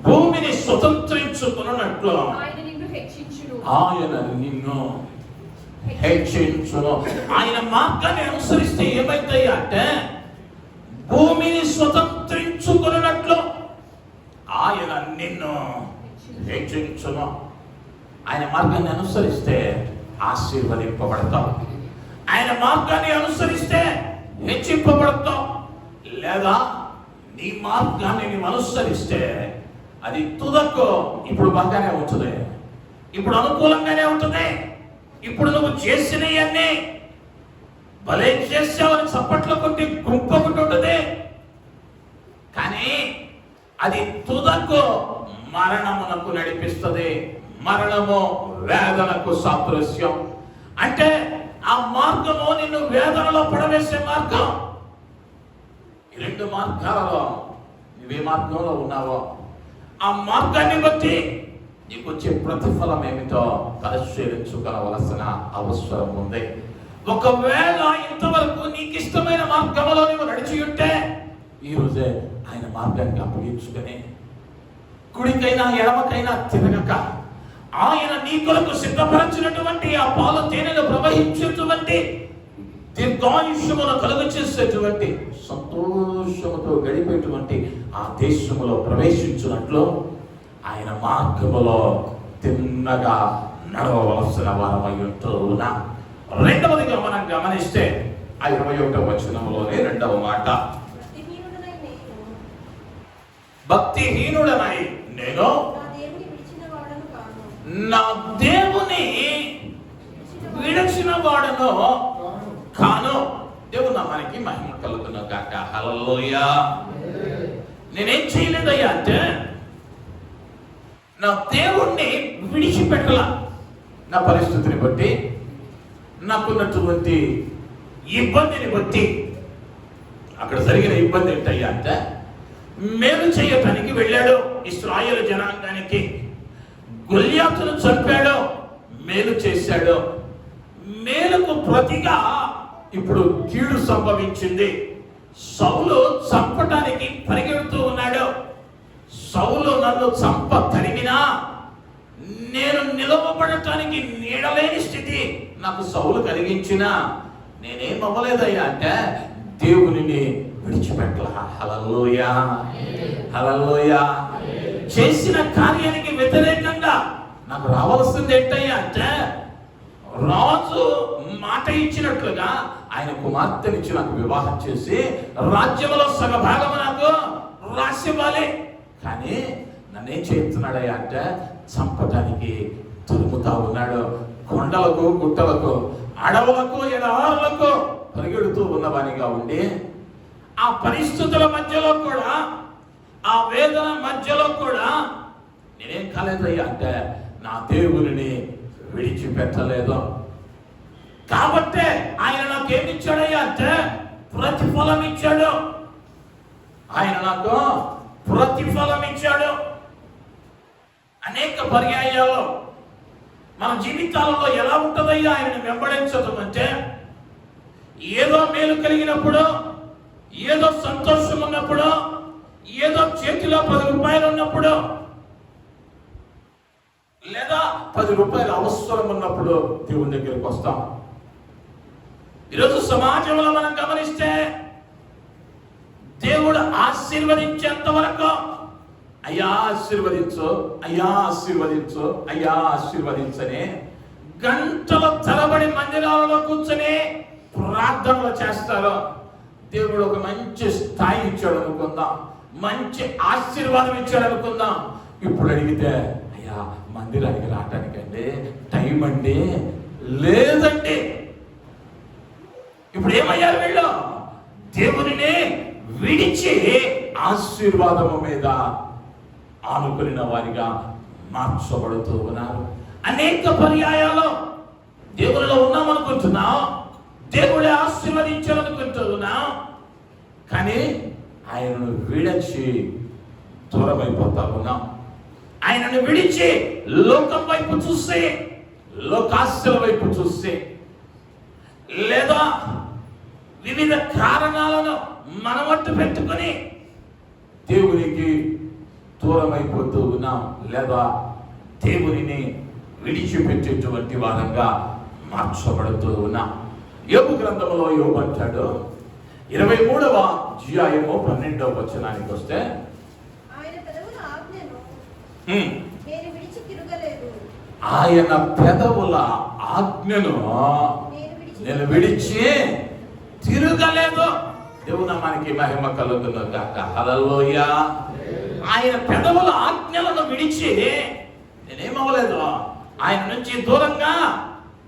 భూమిని స్వతంత్రించుకున్నట్లు ఆయన నిన్ను హెచ్చించును. ఆయన మార్గాన్ని అనుసరిస్తే ఏమైతాయి అంటే భూమిని స్వతంత్రించుకున్నట్లు ఆయన నిన్ను హెచ్చించును. ఆయన మార్గాన్ని అనుసరిస్తే ఆశీర్వదింపబడతాం. ఆయన మార్గాన్ని అనుసరిస్తే హెచ్చింపబడతాం. లేదా నీ మార్గాన్ని నీవు అనుసరిస్తే అది తుదకు ఇప్పుడు బాగానే ఉంటుంది, ఇప్పుడు అనుకూలంగానే ఉంటుంది, ఇప్పుడు నువ్వు చేసినవన్నీ భలే చేసావని చప్పట్లు కొట్టి గుంపకుంటుంటది, కానీ అది తుదకు మరణమునకు నడిపిస్తుంది. మరణము వేదనకు సాదృశ్యం. అంటే ఆ మార్గము నిన్ను వేదనలో పడవేసే మార్గం. ఈ రెండు మార్గాలలో నువ్వే మార్గంలో ఉన్నావో ఆ మార్గాన్ని బట్టి నీకు వచ్చే ప్రతిఫలం ఏమిటో పరిశీలించుకోవలసిన అవసరం ఉంది. ఒకవేళ ఇంతవరకు నీకు ఇష్టమైన మార్గంలో నువ్వు నడిచి ఉంటే ఈ రోజే ఆయన మార్గానికి అప్పగించుకొని కుడికైనా ఎడమకైనా తిరగక ఆయన నీ కొరకు సిద్ధపరచినటువంటి ఆ పాలు తేనెలు ప్రవహించేటువంటి దీర్ఘాయుష్యమును కలుగ చేసేటువంటి సంతోషముతో గడిపేటువంటి ఆ దేశములో ప్రవేశించినట్లు ఆయన మార్గములో తిన్నగా నడవవలసిన వారమై ఉంటున్నా. రెండవదిగా మనం గమనిస్తే ఆ 21వ వచనములోనే రెండవ మాట, భక్తిహీనుడనై నేను నా దేవుని విడిచిన వాడను కాను. దేవుని నామానికి మహిమ కలుగును గాక. హల్లెలూయా. నేనేం చేయలేదయ్యా అంటే నా దేవుణ్ణి విడిచిపెట్టలా. నా పరిస్థితిని బట్టి, నాకున్నటువంటి ఇబ్బందిని బట్టి. అక్కడ జరిగిన ఇబ్బంది ఏంటయ్యా అంటే మేలు చేయటానికి వెళ్ళాడు ఇశ్రాయేలు జనాంగానికి. గొల్యాతును చంపాడు, మేలు చేశాడు. మేలుకు ప్రతిగా ఇప్పుడు కీడు సంభవించింది. సౌలు చంపటానికి పరిగెడుతూ ఉన్నాడు. సౌలు నన్ను చంప తరిమినా నేను నిలవబడటానికి నీడలేని స్థితి నాకు సౌలు కలిగించినా నేనేం అవ్వలేదయ్యా అంటే దేవునిని విడిచిపెట్టలా. హల్లెలూయా, హల్లెలూయా. చేసిన కార్యానికి వ్యతిరేకంగా నాకు రావాల్సింది ఏంటయ్యా అంటే రాజు మాట ఇచ్చినట్లుగా ఆయన కుమార్తెనిచ్చి నాకు వివాహం చేసి రాజ్యంలో సగభాగం నాకు రాసివ్వాలి. కానీ నన్నేం చేస్తున్నాడయ్యా అంటే చంపటానికి తరుముతా ఉన్నాడు. కొండలకు, గుట్టలకు, అడవులకు, ఎడారులకు పరిగెడుతూ ఉన్నవానిగా ఉండి ఆ పరిస్థితుల మధ్యలో కూడా, ఆ వేదన మధ్యలో కూడా నేనేం కాలేదయ్యా అంటే నా దేవుని విడిచిపెట్టలేదు. కాబట్టే ఆయన నాకేమిచ్చాడయ్యా అంటే ప్రతిఫలం ఇచ్చాడు. ఆయన నాకు ప్రతిఫలం ఇచ్చాడు. అనేక పర్యాయాలు మన జీవితాలలో ఎలా ఉంటుందయ్యా ఆయనను వెంబడించడం అంటే ఏదో మేలు కలిగినప్పుడు, ఏదో సంతోషం ఉన్నప్పుడు, ఏదో చేతిలో 10 రూపాయలు ఉన్నప్పుడు, లేదా 10 రూపాయలు అవసరం ఉన్నప్పుడు దేవుని దగ్గరికి వస్తాం. ఈరోజు సమాజంలో మనం గమనిస్తే దేవుడు ఆశీర్వదించేంత వరకు అయ్యా ఆశీర్వదించు, అయ్యా ఆశీర్వదించు, అయ్యా ఆశీర్వదించని గంటల తరబడి మందిరాలలో కూర్చొని ప్రార్థనలు చేస్తారు. దేవుడు ఒక మంచి స్థాయి ఇచ్చాడు అనుకుందాం, మంచి ఆశీర్వాదం ఇచ్చాడు అనుకుందాం. ఇప్పుడు అడిగితే అయ్యా మందిరానికి రావటానికండి టైం అండి లేదండి. ఇప్పుడు ఏమయ్యారు వీళ్ళు? దేవునిని విడిచి ఆశీర్వాదము మీద ఆనుకున్న వారిగా మార్చబడుతూ ఉన్నారు. అనేక పర్యాయాలు దేవునిలో ఉన్నామనుకుంటున్నాం, దేవుడే ఆశీర్వదించాలనుకుంటున్నాం, కానీ ఆయనను విడిచి దూరమైపోతా ఉన్నాం. ఆయనను విడిచి లోకం వైపు చూస్తే, లోకాశల వైపు చూస్తే, లేదా వివిధ కారణాలను మనవట్టు పెట్టుకొని దేవునికి దూరమైపోతూ ఉన్నాం, లేదా దేవునిని విడిచిపెట్టేటువంటి వారంగా మార్చబడుతూ ఉన్నాం. యోబు గ్రంథంలో యోబు అంటాడు 23వ అధ్యాయము 12వ వచనానికి వస్తే ఆయన పెదవుల ఆజ్ఞను నేను విడిచి తిరగలేదు. దేవుని నామానికి మహిమ కలుగును గాక. హల్లెలూయా. ఆయన పెదవుల ఆజ్ఞలను విడిచి నేనేమవ్వలేదు, ఆయన నుంచి దూరంగా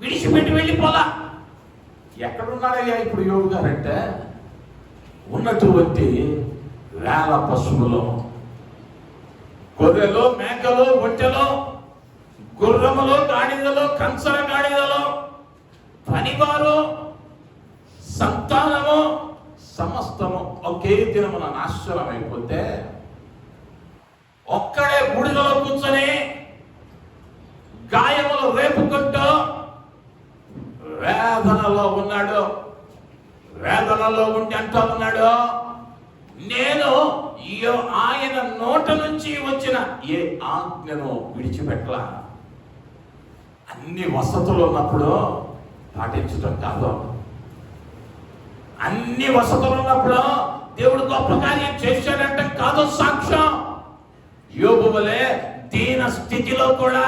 విడిచిపెట్టి వెళ్ళిపోలా. ఎక్కడున్నాడయ్యా ఇప్పుడు యోగు గారంటే ఉన్నటువంటి వేల పశువులు, గొర్రెలు, మేకలు, ఒంటెలు, గుర్రములు, గాడిదలు, కంచర గాడిదలు, పనివారు, సంతానము సమస్తము ఒకే దినమున నాశనం అయిపోతే ఒక్కడే బూడిదలో కూర్చొని గాయములు రేపుకుంటూ వేదనలో ఉన్నాడు. వేదనలో ఉండి అంటూ ఉన్నాడు, నేను ఆయన నోట నుంచి వచ్చిన ఏ ఆజ్ఞను విడిచిపెట్టలా. అన్ని వసతులు ఉన్నప్పుడు పాటించడం కాదు, అన్ని వసతులు ఉన్నప్పుడు దేవుడు గొప్ప కార్యం చేశాడంటే కాదు సాక్ష్యం. యోబు వలె దీన స్థితిలో కూడా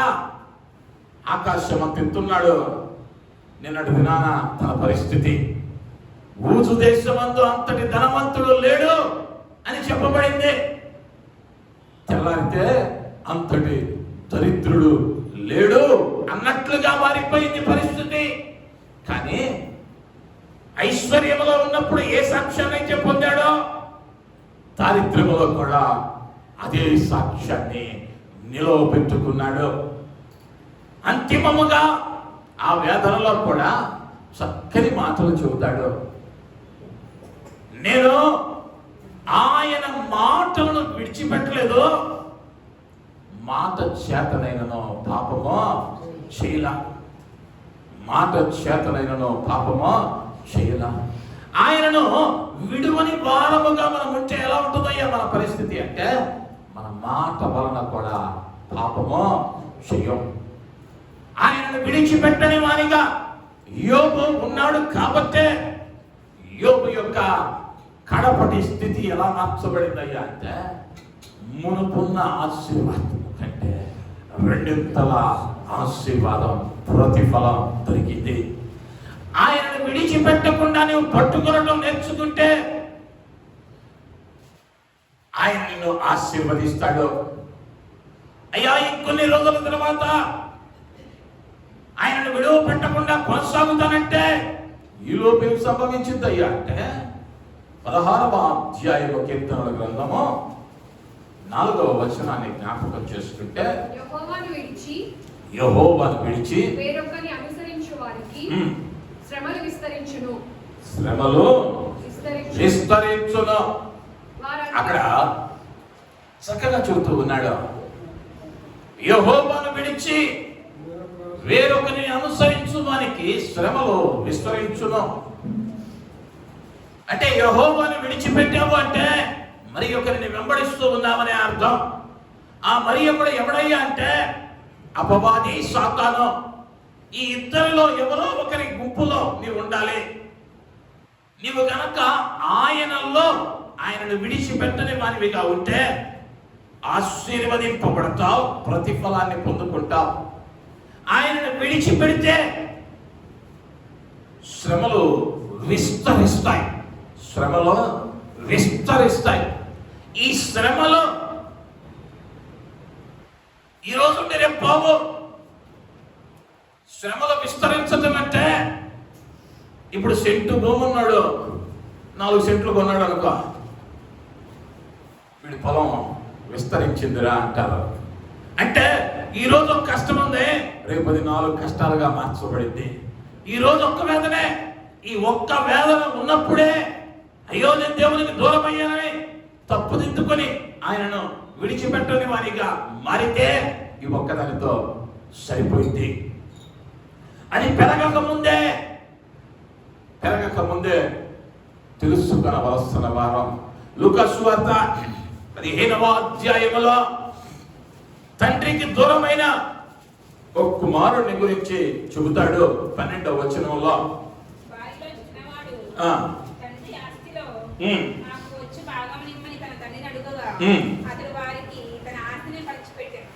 ఆకాశం తింటున్నాడు. నిన్నటి దినాన తన పరిస్థితి, ఊజు దేశమందు అంతటి ధనవంతుడు లేడు అని చెప్పబడింది. తెల్లారితే అంతటి దరిద్రుడు లేడు అన్నట్లుగా మారిపోయింది పరిస్థితి. కానీ ఐశ్వర్యములో ఉన్నప్పుడు ఏ సాక్ష్యాన్ని అయితే పొందాడో, దారిద్ర్యములో కూడా అదే సాక్ష్యాన్ని నిలవబెట్టుకున్నాడు. అంతిమముగా ఆ వేదనలో కూడా చక్కని మాటలు చెబుతాడు. నేను ఆయన మాటలను విడిచిపెట్టలేదు, మాట చేతనైనను పాపమో చేయలా. మాట చేతనైనను పాపమో చేయలా. ఆయనను విడువని భారముగా మనం ఉంటే ఎలా ఉంటుందయ్యా మన పరిస్థితి అంటే, మన మాట వలన కూడా పాపమో చేయం. ఆయనను విడిచిపెట్టని వారిగా యోబు ఉన్నాడు కాబట్టే యోబు యొక్క కడపటి స్థితి ఎలా మార్చబడిందయ్యా అంటే, మునుపున్న ఆశీర్వాదం కంటే రెండింతల ఆశీర్వాదం, ప్రతిఫలం దొరికింది. ఆయనను విడిచిపెట్టకుండా నువ్వు పట్టుకొనడం నేర్చుకుంటే ఆయన నిన్ను ఆశీర్వదిస్తాడు. అయ్యా ఇంకొన్ని రోజుల తర్వాత ఆయనను విడువ పెట్టకుండా కొనసాగుతానంటే ఈలోపు ఏం సంభవించిందయ్యా అంటే, 16వ అధ్యాయము కీర్తనల గ్రంథము 4వ వచనాన్ని జ్ఞాపకం చేసుకుంటే, యెహోవాను విడిచి వేరొకరిని అనుసరించు వారికి శ్రమలు విస్తరించును. శ్రమలు విస్తరించును. అక్కడ చక్కగా చెబుతూ ఉన్నాడు, యెహోవాను విడిచి వేరొకరిని అనుసరించు వానికి శ్రమలు విస్తరించును. అంటే యెహోవాను విడిచిపెట్టావు అంటే మరి ఒకరిని వెంబడిస్తూ ఉన్నామనే అర్థం. ఆ మరి ఒకడు ఎవడయ్యా అంటే అపవాది, సాతాను. ఈ ఇద్దరిలో ఎవరో ఒకరి గుంపులో నీవు ఉండాలి. నీవు గనక ఆయనను విడిచిపెట్టని వానివిగా ఉంటే ఆశీర్వదింపబడతావు, ప్రతిఫలాన్ని పొందుకుంటావు. ఆయనను విడిచిపెడితే శ్రమలు విస్తరిస్తాయి. శ్రమలు విస్తరిస్తాయి. ఈ శ్రమలు ఈరోజు మీరే పోవు. శ్రమలు విస్తరించడం అంటే, ఇప్పుడు సెంటు భూమి ఉన్నాడు, 4 సెంట్లు కొన్నాడు అనుకో, వీడి పొలం విస్తరించిందిరా అంటారు. అంటే ఈరోజు ఒక కష్టం ఉంది, రేపు అది 4 కష్టాలుగా మార్చబడింది. ఈరోజు ఒక్క వేదనే, ఈ ఒక్క వేదన ఉన్నప్పుడే అయ్యో నేను దేవునికి దూరం అయ్యానని తప్పుదిద్దుకొని ఆయనను విడిచిపెట్టని వారిగా మారితే ఈ ఒక్కదానితో సరిపోయింది. అది పెరగక ముందే తెలుసుకొనవలసిన వారం. లూకా సువార్త 15వ అధ్యాయములో తండ్రికి దూరమైన ఒక కుమారుని గురించి చెబుతాడు. 12వ వచనంలో అతడు వారికి తన ఆస్తిని పంచిపెట్టాడు.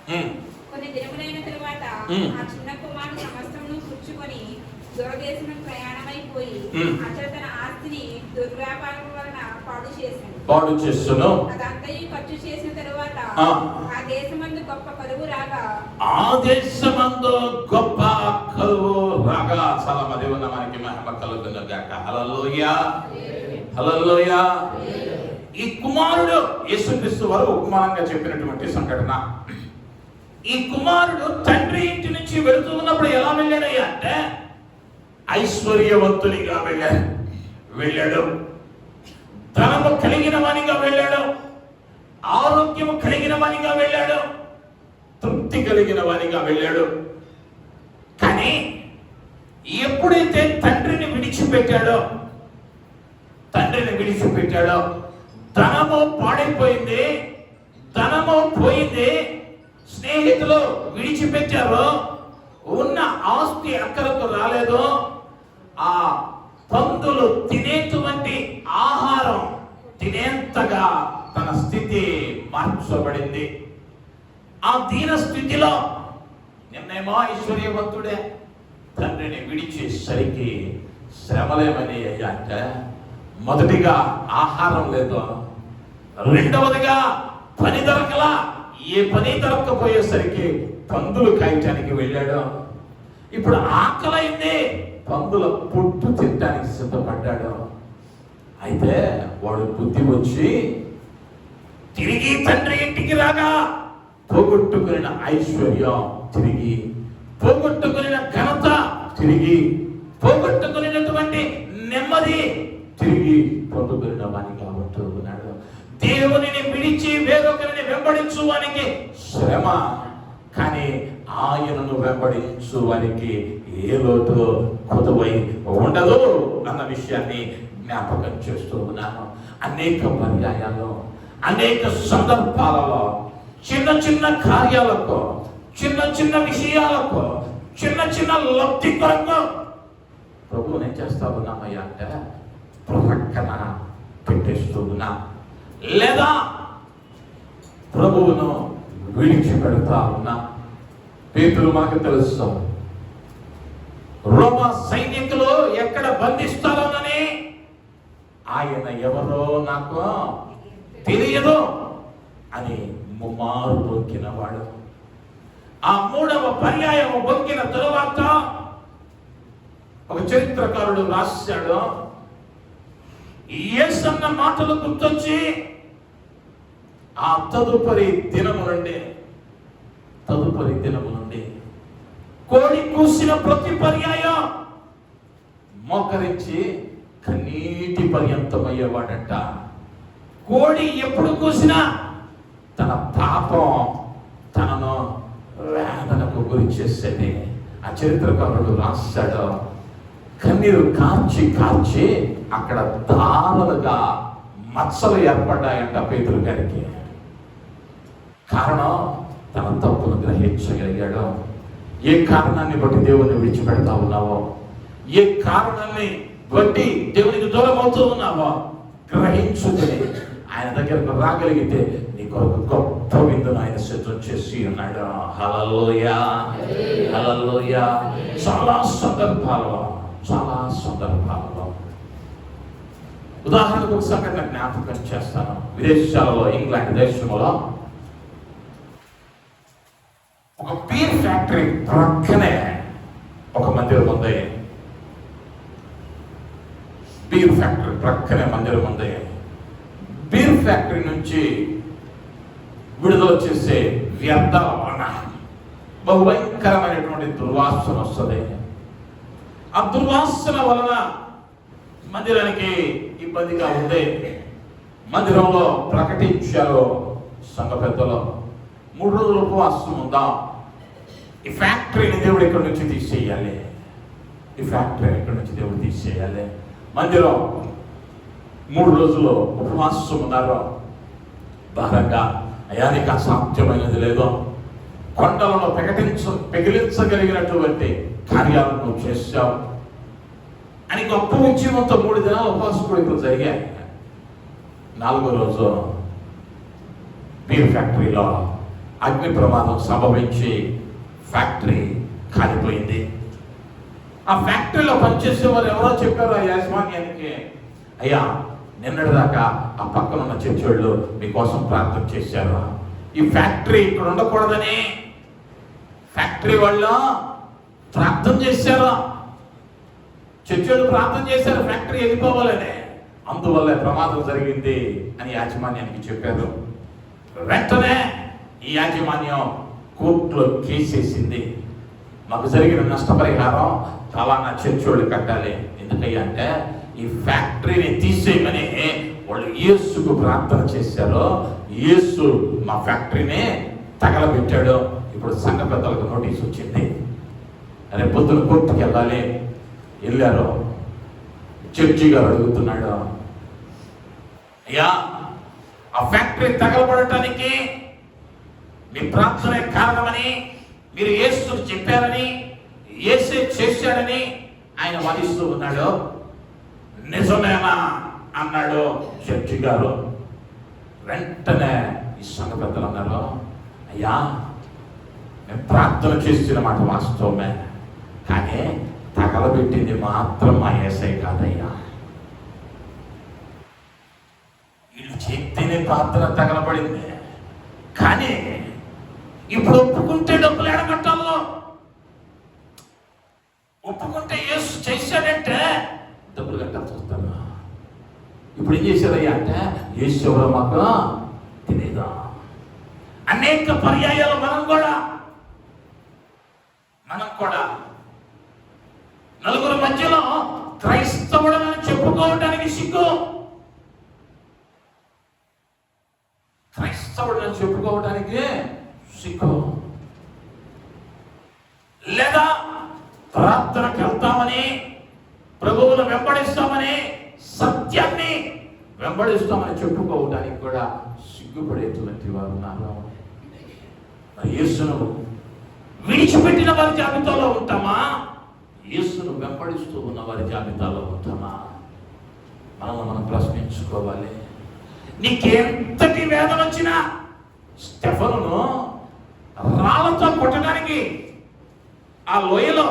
కొన్ని దినములైన తరువాత ఆ చిన్న కుమారుడు సమస్తమును కూర్చుకొని దూరదేశం ప్రయాణమైపోయి ఉమ్. అతడు తన ఆస్తిని దుర్వ్యాపారం వలన పాడు పాడు చేస్తును. అదంతయు ఖర్చు చేసిన తరువాత ఆ. ఆ దేశమందు గొప్ప కరువు రాగా ఆ దేశమందు గొప్ప కరువు రాగా, చాలా మంది ఉన్న మనకి మహిమ కలుగును గాక. హల్లెలూయా, హల్లెలూయా. ఈ కుమారుడు యేసుక్రీస్తు వారు ఉపమానంగా చెప్పినటువంటి సంఘటన. ఈ కుమారుడు తండ్రి ఇంటి నుంచి వెళుతూ ఉన్నప్పుడు ఎలా వెళ్ళాడయ్యా అంటే ఐశ్వర్యవంతునిగా వెళ్ళాడు, ధనము కలిగిన వానిగా వెళ్ళాడు, ఆరోగ్యము కలిగిన వానిగా వెళ్ళాడు, తృప్తి కలిగిన వానిగా వెళ్ళాడు. కానీ ఎప్పుడైతే తండ్రిని విడిచిపెట్టాడో ధనము పాడైపోయింది, ధనము పోయింది, స్నేహితులు విడిచిపెట్టారు, ఉన్న ఆస్తి అక్కరకు రాలేదు, ఆ పందులు తినేటువంటి ఆహారం తినేంతగా తన స్థితి మార్చబడింది. ఆ దీన స్థితిలో నిన్నేమో ఐశ్వర్యవంతుడే తండ్రిని విడిచేసరికి శ్రమలేమని అంటే మొదటిగా ఆహారం లేదు, రెండవదిగా పని దొరకలా, ఏ పని దొరక్కపోయేసరికి పందులు కాయటానికి వెళ్ళాడు. ఇప్పుడు ఆకలైంది, పందుల పుట్టు తినడానికి సిద్ధపడ్డాడు. అయితే వాడు బుద్ధి వచ్చి తిరిగి తండ్రి ఇంటికి రాగా పోగొట్టుకున్న ఐశ్వర్యం తిరిగి, పోగొట్టుకున్న ఘనత తిరిగి, పోగొట్టుకున్నటువంటి నెమ్మది తిరిగి పొందుకున్న వానికి కాబట్టి ఉన్నాడు. దేవునిని విడిచి వేరొకరిని వెంబడించువానికి శ్రమ, కానీ ఆయనను వెంబడించువానికి ఏ లోటు కొదువై ఉండదు అన్న విషయాన్ని జ్ఞాపకం చేస్తూ ఉన్నాను. అనేక పర్యాయాల్లో, అనేక సందర్భాలలో చిన్న చిన్న కార్యాలకు, చిన్న చిన్న విషయాలకు, చిన్న చిన్న లబ్ధి కొరకు ప్రభు నేను చేస్తా ఉన్నామయ్యా అంటే ప్రక్కన పెట్టేస్తూ ఉన్నా, లేదా ప్రభువును విడిచిపెడతా ఉన్నా. పేతురు మనకు తెలుసు, రోమా సైనికులు ఎక్కడ బంధిస్తారోనని ఆయన ఎవరో నాకు తెలియదు అని ముమ్మారు బొంకిన వాడు. ఆ మూడవ పర్యాయం బొంకిన తరువాత ఒక చరిత్రకారుడు రాశాడు, యేసన్న మాటలు గుర్తొచ్చి ఆ తదుపరి దినము నుండి కోడి కూసిన ప్రతి పర్యాయం మోకరించి కన్నీటి పర్యంతమయ్యేవాడట. కోడి ఎప్పుడు కూసినా తన పాపం తనను వేదనకు గురి చేసేది. ఆ చరిత్రకారుడు రాశాడు, కన్నీరు కార్చి కార్చి అక్కడ దారులుగా మచ్చలు ఏర్పడ్డాయంట పేతురు గారికి. కారణం తన తప్పును గ్రహించగలిగాడు. ఏ కారణాన్ని బట్టి దేవుని విడిచిపెడతా ఉన్నావో, ఏ కారణాన్ని బట్టి దేవునికి దూరం అవుతూ ఉన్నావో గ్రహించుకుని ఆయన దగ్గరకు రాగలిగితే నీ కొరకు గొప్ప విందును ఆయన సిద్ధం చేసి ఉన్నాడు. హల్లెలూయా, హల్లెలూయా. చాలా సందర్భాలలో ఉదాహరణకు ఒక సంఘటన జ్ఞాపకం చేస్తాను. విదేశాలలో, ఇంగ్లాండ్ దేశంలో ఒక బీర్ ఫ్యాక్టరీ ప్రక్కనే ఒక మందిరం ఉంది. బీర్ ఫ్యాక్టరీ ప్రక్కనే మందిరం ఉంది. బీర్ ఫ్యాక్టరీ నుంచి విడుదల చేసే వ్యర్థాల వలన బహుభయంకరమైనటువంటి దుర్వాసన వస్తుంది. ఆ దుర్వాసన వలన మందిరానికి ఇబ్బందిగా ఉంది. మందిరంలో ప్రకటించారు సంఘ పెద్దలు, 3 రోజులు ఉపవాసం ఉందాం, ఈ ఫ్యాక్టరీని దేవుడు ఇక్కడి నుంచి తీసేయాలి, ఈ ఫ్యాక్టరీని ఇక్కడి నుంచి దేవుడు తీసేయాలి. మందిరం 3 రోజులు ఉపవాసం ఉన్నారు. భారంగా, అయానికి అసాధ్యమైనది లేదు, కొండలను పెగిలించగలిగినటువంటి కార్యాలను నువ్వు చేశావు అని గొప్ప ఉద్యమంతో 3 దినాలు ఉపవాస కోరికలు జరిగాయి. 4వ రోజు బీర్ ఫ్యాక్టరీలో అగ్ని ప్రమాదం సంభవించి ఫ్యాక్టరీ కాలిపోయింది. ఆ ఫ్యాక్టరీలో పనిచేసే వారు ఎవరో చెప్పారు ఆ యాజమాన్యానికి, అయ్యా నిన్నటిదాకా ఆ పక్కన ఉన్న చర్చి వాళ్ళు మీకోసం ప్రార్థన చేశారు, ఈ ఫ్యాక్టరీ ఇక్కడ ఉండకూడదని ఫ్యాక్టరీ వాళ్ళు ప్రార్థన చేశారు, చర్చి వాళ్ళు ప్రార్థన చేశారు ఫ్యాక్టరీ వెళ్ళిపోవాలని, అందువల్ల ప్రమాదం జరిగింది అని యాజమాన్యానికి చెప్పారు. వెంటనే ఈ యాజమాన్యం కోర్టులో కేసేసింది. మాకు జరిగిన నష్టపరిహారం ఫలానా చర్చి వాళ్ళు కట్టాలి, ఎందుకయ్యా అంటే ఈ ఫ్యాక్టరీని తీసేయమని వాళ్ళు యేసుకు ప్రార్థన చేశారు, యేసు మా ఫ్యాక్టరీని తగలబెట్టాడు. ఇప్పుడు సంఘ పెద్దలకు నోటీస్ వచ్చింది, రేపు పొద్దున కోర్టుకి వెళ్ళాలి. వెళ్ళారు. జడ్జి గారు అడుగుతున్నాడు, అయ్యా ఆ ఫ్యాక్టరీ తగలబడటానికి మీ ప్రార్థనే కారణమని మీరు యేసు చెప్పారని, యేసే చేశాడని ఆయన వాదిస్తూ ఉన్నాడు. నిజమేనా అన్నాడు జడ్జి గారు. వెంటనే ఈ సంఘ పెద్దలు అన్నారు, అయ్యా మేము ప్రార్థన చేసిన మాట వాస్తవమే, కానీ తగలబెట్టింది మాత్రం మా యేసే కాదయ్యా. వీళ్ళు చెప్తేనే ప్రార్థన తగలబడింది, కానీ ఇప్పుడు ఒప్పుకుంటే డబ్బులు ఎడగట్టాలో, ఒప్పుకుంటే యేసు చేశాడంటే డబ్బులు కట్టాల్సి వస్తాను. ఇప్పుడు ఏం చేశారయ్యా అంటే యేసు ఎవరో మాకు తెలియదా. అనేక పర్యాయాలు మనం కూడా నలుగురు మధ్యలో క్రైస్తవుడని చెప్పుకోవడానికి సిగ్గు, క్రైస్తవుడని చెప్పుకోవడానికి సిగ్గు, లేదా ప్రార్థనకు వెళ్తామని, ప్రభువును వెంబడిస్తామని, సత్యాన్ని వెంబడిస్తామని చెప్పుకోవడానికి కూడా సిగ్గుపడేటువంటి వారు ఉన్నారు. యేసును విడిచిపెట్టిన వారి జాబితాలో ఉంటామా, యేసును వెంబడిస్తూ ఉన్న వారి జాబితాలో ఉంటామా? మనం ప్రశ్నించుకోవాలి. నీకెంతటి వేదన వచ్చినా స్టెఫనును రాళ్లతో కొట్టడానికి ఆ లోయలో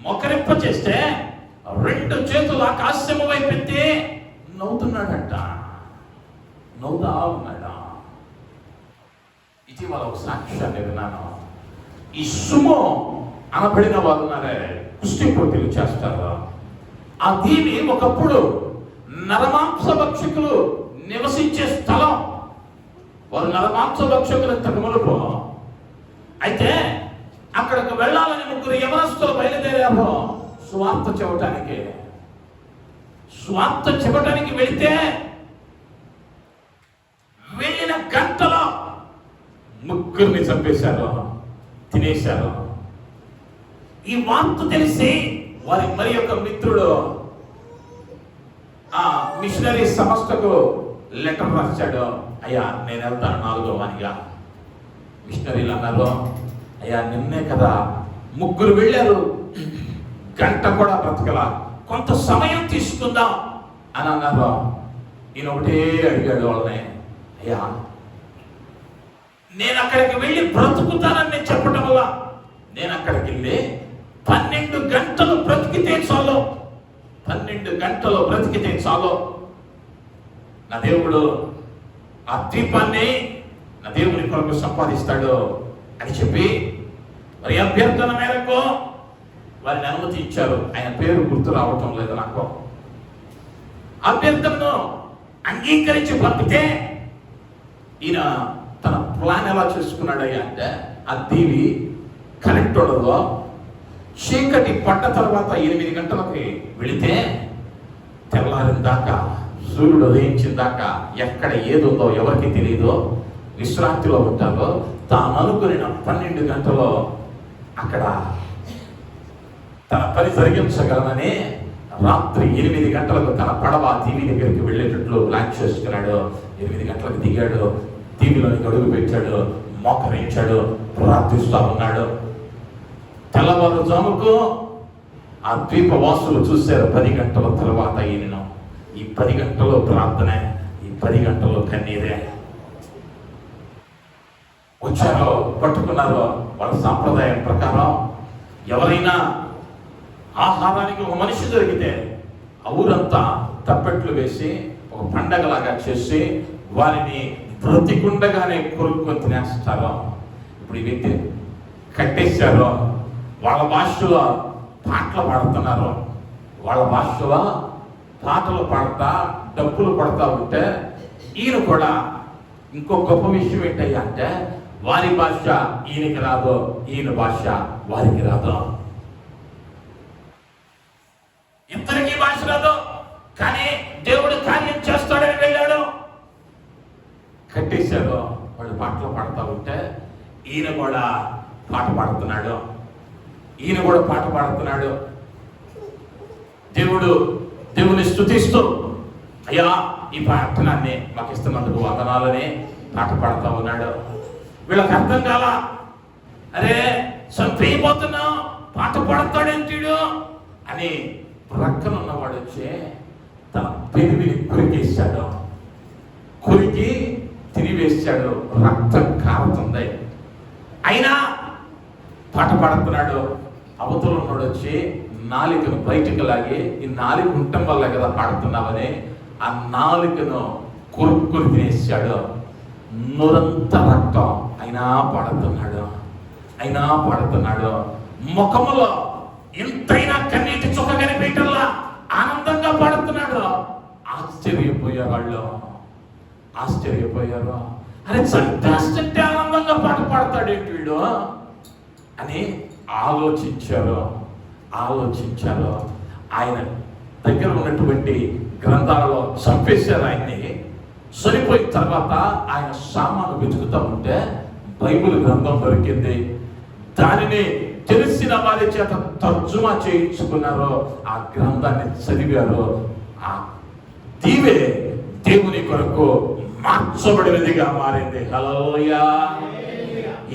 మొకరింప చేస్తే 2 చేతులు ఆకాశము వైపు ఎత్తి నవ్వుతున్నాడంట, నవ్వుతా ఉన్నాడా. ఇటీవల ఒక సాక్ష్యాన్ని విన్నాను. ఈ సుమో అనబడిన వారు ఉన్నారే, కుస్తీ పోటీలు చేస్తారు. ఆ దీని ఒకప్పుడు నరమాంస భక్షకులు నివసించే స్థలం. వారు నరమాంస భక్షకులు తగుమలుపు. అయితే అక్కడికి వెళ్ళాలని 3 యవనస్తులు బయలుదేరారు స్వార్థ చెప్పటానికి వెళితే వెళ్ళిన గంటలో 3 చంపేశారు, తినేశారు. ఈ వార్త తెలిసి వారి మరి యొక్క మిత్రుడు ఆ మిషనరీ సంస్థకు లెటర్ రాశాడు, అయ్యా నేను వెళ్తాను 4వ వానిగా. మిషనరీలు అన్నారు, అయ్యా నిన్నే కదా 3 వెళ్ళారు, గంట కూడా బ్రతకల, కొంత సమయం తీసుకుందాం అని అన్నారు. ఈయన ఒకటే అడిగాడు వాళ్ళని, అయ్యా నేను అక్కడికి వెళ్ళి బ్రతుకుతానని నేను చెప్పటం వల్ల నేను అక్కడికి వెళ్ళి 12 గంటలు బ్రతికితే చాలు, 12 గంటలు బ్రతికితే చాలు, నా దేవుడు ఆ ద్వీపాన్ని నా దేవుని కొరకు సంపాదిస్తాడు అని చెప్పి మరి అభ్యర్థన మేరకు వారిని అనుమతి ఇచ్చారు. ఆయన పేరు గుర్తు రావటం లేదు నాకు. అభ్యర్థనను అంగీకరించి పంపితే ఈయన తన ప్లాన్ ఎలా చేసుకున్నాడయ్యా అంటే, ఆ దీవి కరెంట్ ఉండదు, చీకటి పడ్డ తర్వాత 8 గంటలకి వెళితే తెల్లారిన దాకా, సూర్యుడు ఉదయించిన దాకా ఎక్కడ ఏది ఉందో ఎవరికి తెలియదో, విశ్రాంతిలో ఉంటారో, తాను అనుకున్న 12 గంటలో అక్కడ తన పని జరిగించగలనని రాత్రి 8 గంటలకు తన పడవ దీవి దగ్గరికి వెళ్ళేటట్లు ప్లాన్ చేసుకున్నాడు. 8 గంటలకు దిగాడు, దీవిలోనికి అడుగు పెట్టాడు, మోకరించాడు, ప్రార్థిస్తూ ఉన్నాడు. తెల్లవారుజాముకు ఆ ద్వీపవాసులు చూశారు 10 గంటల తర్వాత ఈయనను. ఈ 10 గంటలు ప్రార్థనే, ఈ 10 గంటలు కన్నీరే. వచ్చారో పట్టుకున్నారో, వాళ్ళ సాంప్రదాయం ప్రకారం ఎవరైనా ఆహారానికి ఒక మనిషి దొరికితే ఆ ఊరంతా తప్పెట్లు వేసి ఒక పండగలాగా చేసి వారిని బ్రతికుండగానే కొరుక్కొని తినేస్తారు. ఇప్పుడు ఈ వ్యక్తి కట్టేశారు, వాళ్ళ భాషలో పాటలు పాడుతున్నారు, వాళ్ళ భాషలో పాటలు పాడతా డబ్బులు పడతా ఉంటే ఈయన కూడా ఇంకో గొప్ప విషయం ఏంటయ్యా అంటే వారి భాష ఈయనకి రాదు, ఈయన భాష వారికి రాదు. ఇద్దరికి భాష రాదు, కానీ దేవుడు కార్యం చేస్తాడని వెళ్ళాడు. కట్టేశాడు, వాళ్ళు పాటలు పాడుతూ ఉంటే ఈయన కూడా పాట పాడుతున్నాడు, ఈయన కూడా పాట పాడుతున్నాడు. దేవుని స్తుతిస్తూ, అయ్యా ఈ ప్రార్థనాన్ని మాకు ఇస్తున్నందుకు వందనాలని పాట పాడుతూ ఉన్నాడు. వీళ్ళకి అర్థం కాల, అరే చంపైపోతున్నా పాట పాడతాడేంటిడు అని ప్రక్కన ఉన్నవాడు వచ్చి తన పెరివిని కొరికేశాడు, కొరికి తినివేశాడు. రక్తం కారుతుంది, అయినా పాట పాడుతున్నాడు. అవతల ఉన్నాడు వచ్చి నాలుకను బయటకు లాగి, ఈ నాలుక ఉండటం వల్ల కదా పాడుతున్నావని ఆ నాలుకను కొరుక్కుని తినేసాడు. నోరంతా రక్తం, అయినా పాడుతున్నాడు. ముఖములో ఎంతైనా కన్నీటి చుక్క కనిపించల్లా ఆనందంగా పాడుతున్నాడు. ఆశ్చర్యపోయారు. అరే చంపేస్తుంటే ఆనందంగా పాట పాడతాడేంటి వీడు అని ఆలోచించారు. ఆయన దగ్గర ఉన్నటువంటి గ్రంథాలలో చంపేశారు ఆయన్ని. చనిపోయిన తర్వాత ఆయన సామాను వెతుకుతూ ఉంటే బైబిల్ గ్రంథం దొరికింది. దానిని తెలిసిన వారి చేత తర్జుమా చేయించుకున్నారు, ఆ గ్రంథాన్ని చదివారు. ఆ దీవే దేవుని కొరకు మార్చబడినదిగా మారింది. హల్లెలూయా.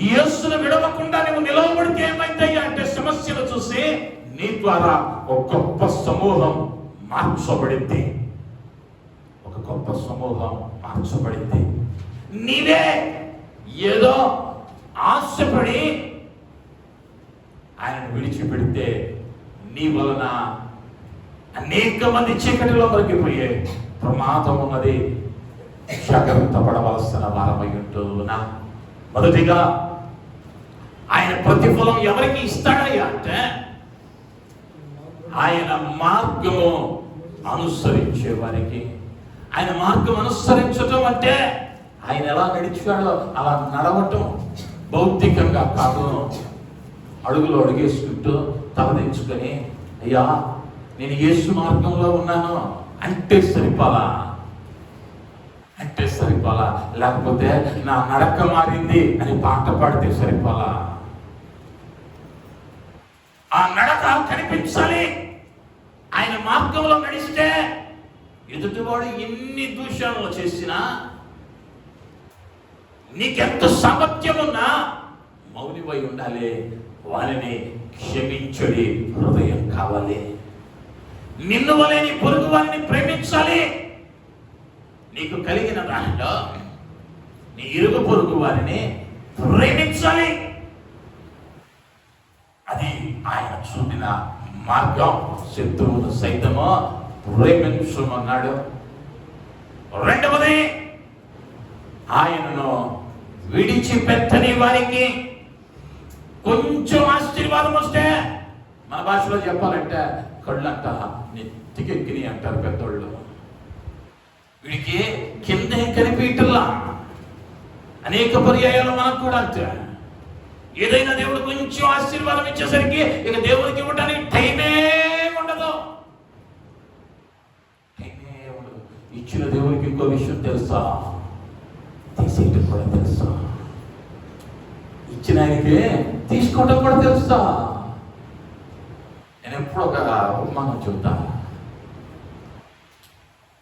యేసును విడవకుండా నువ్వు నిలవబడితే ఏమైందయ్యా అంటే సమస్యలు చూసి నీ ద్వారా ఒక గొప్ప సమూహం మార్చబడింది. నీవే ఏదో ఆశపడి ఆయనను విడిచిపెడితే నీ వలన అనేక మంది చీకటిలో మరిగిపోయే ప్రమాదం ఉన్నది. జాగ్రత్త పడవలసిన వారమై ఉంటున్నా. మొదటిగా ఆయన ప్రతిఫలం ఎవరికి ఇస్తాడయ్యా అంటే ఆయన మార్గము అనుసరించే వారికి. ఆయన మార్గం అనుసరించటం అంటే ఆయన ఎలా నడిచాడో అలా నడవటం, భౌతికంగా కాదు. అడుగులో అడుగేసుకుంటూ తలదించుకొని, అయ్యా నేను యేసు మార్గంలో ఉన్నాను అంటే సరిపోలా, లేకపోతే నా నడక మారింది అని పాట పాడితే సరిపోలా. ఆ నడక కనిపించాలి. ఆయన మార్గంలో నడిస్తే ఎదుటివాడు ఎన్ని దూషణలు చేసినా, నీకెంత సామర్థ్యం ఉన్నా మౌనివై ఉండాలి. వారిని క్షమించడి హృదయం కావాలి. నిన్ను వలె నీ పొరుగు వారిని ప్రేమించాలి. నీకు కలిగిన దాంట్లో నీ ఇరుగు పొరుగు వారిని ప్రేమించాలి. అది ఆయన చూపిన మార్గం. శత్రువును సైతము ప్రేమించమన్నాడు. రెండవది, ఆయనను విడిచిపెట్టని వారికి కొంచెం ఆశీర్వాదం వస్తే, మన భాషలో చెప్పాలంటే కళ్ళంట నెత్తికెక్కిని అంటారు పెద్దోళ్ళు. వీడికి కింద కనిపించల్లా. అనేక పర్యాయాలు మనకు కూడా అంతే. ఏదైనా దేవుడు కొంచెం ఆశీర్వాదం ఇచ్చేసరికి ఇక దేవుడికి ఇవ్వడానికి టైమే ఉండదు. ఇచ్చిన దేవుడికి ఇంకో విషయం తెలుసా, తీసేయటం కూడా తెలుసా. ఇచ్చిన ఆయనకి తీసుకోవటం కూడా తెలుసా. నేను ఎప్పుడు ఒక ఉపమానం చెబుతా.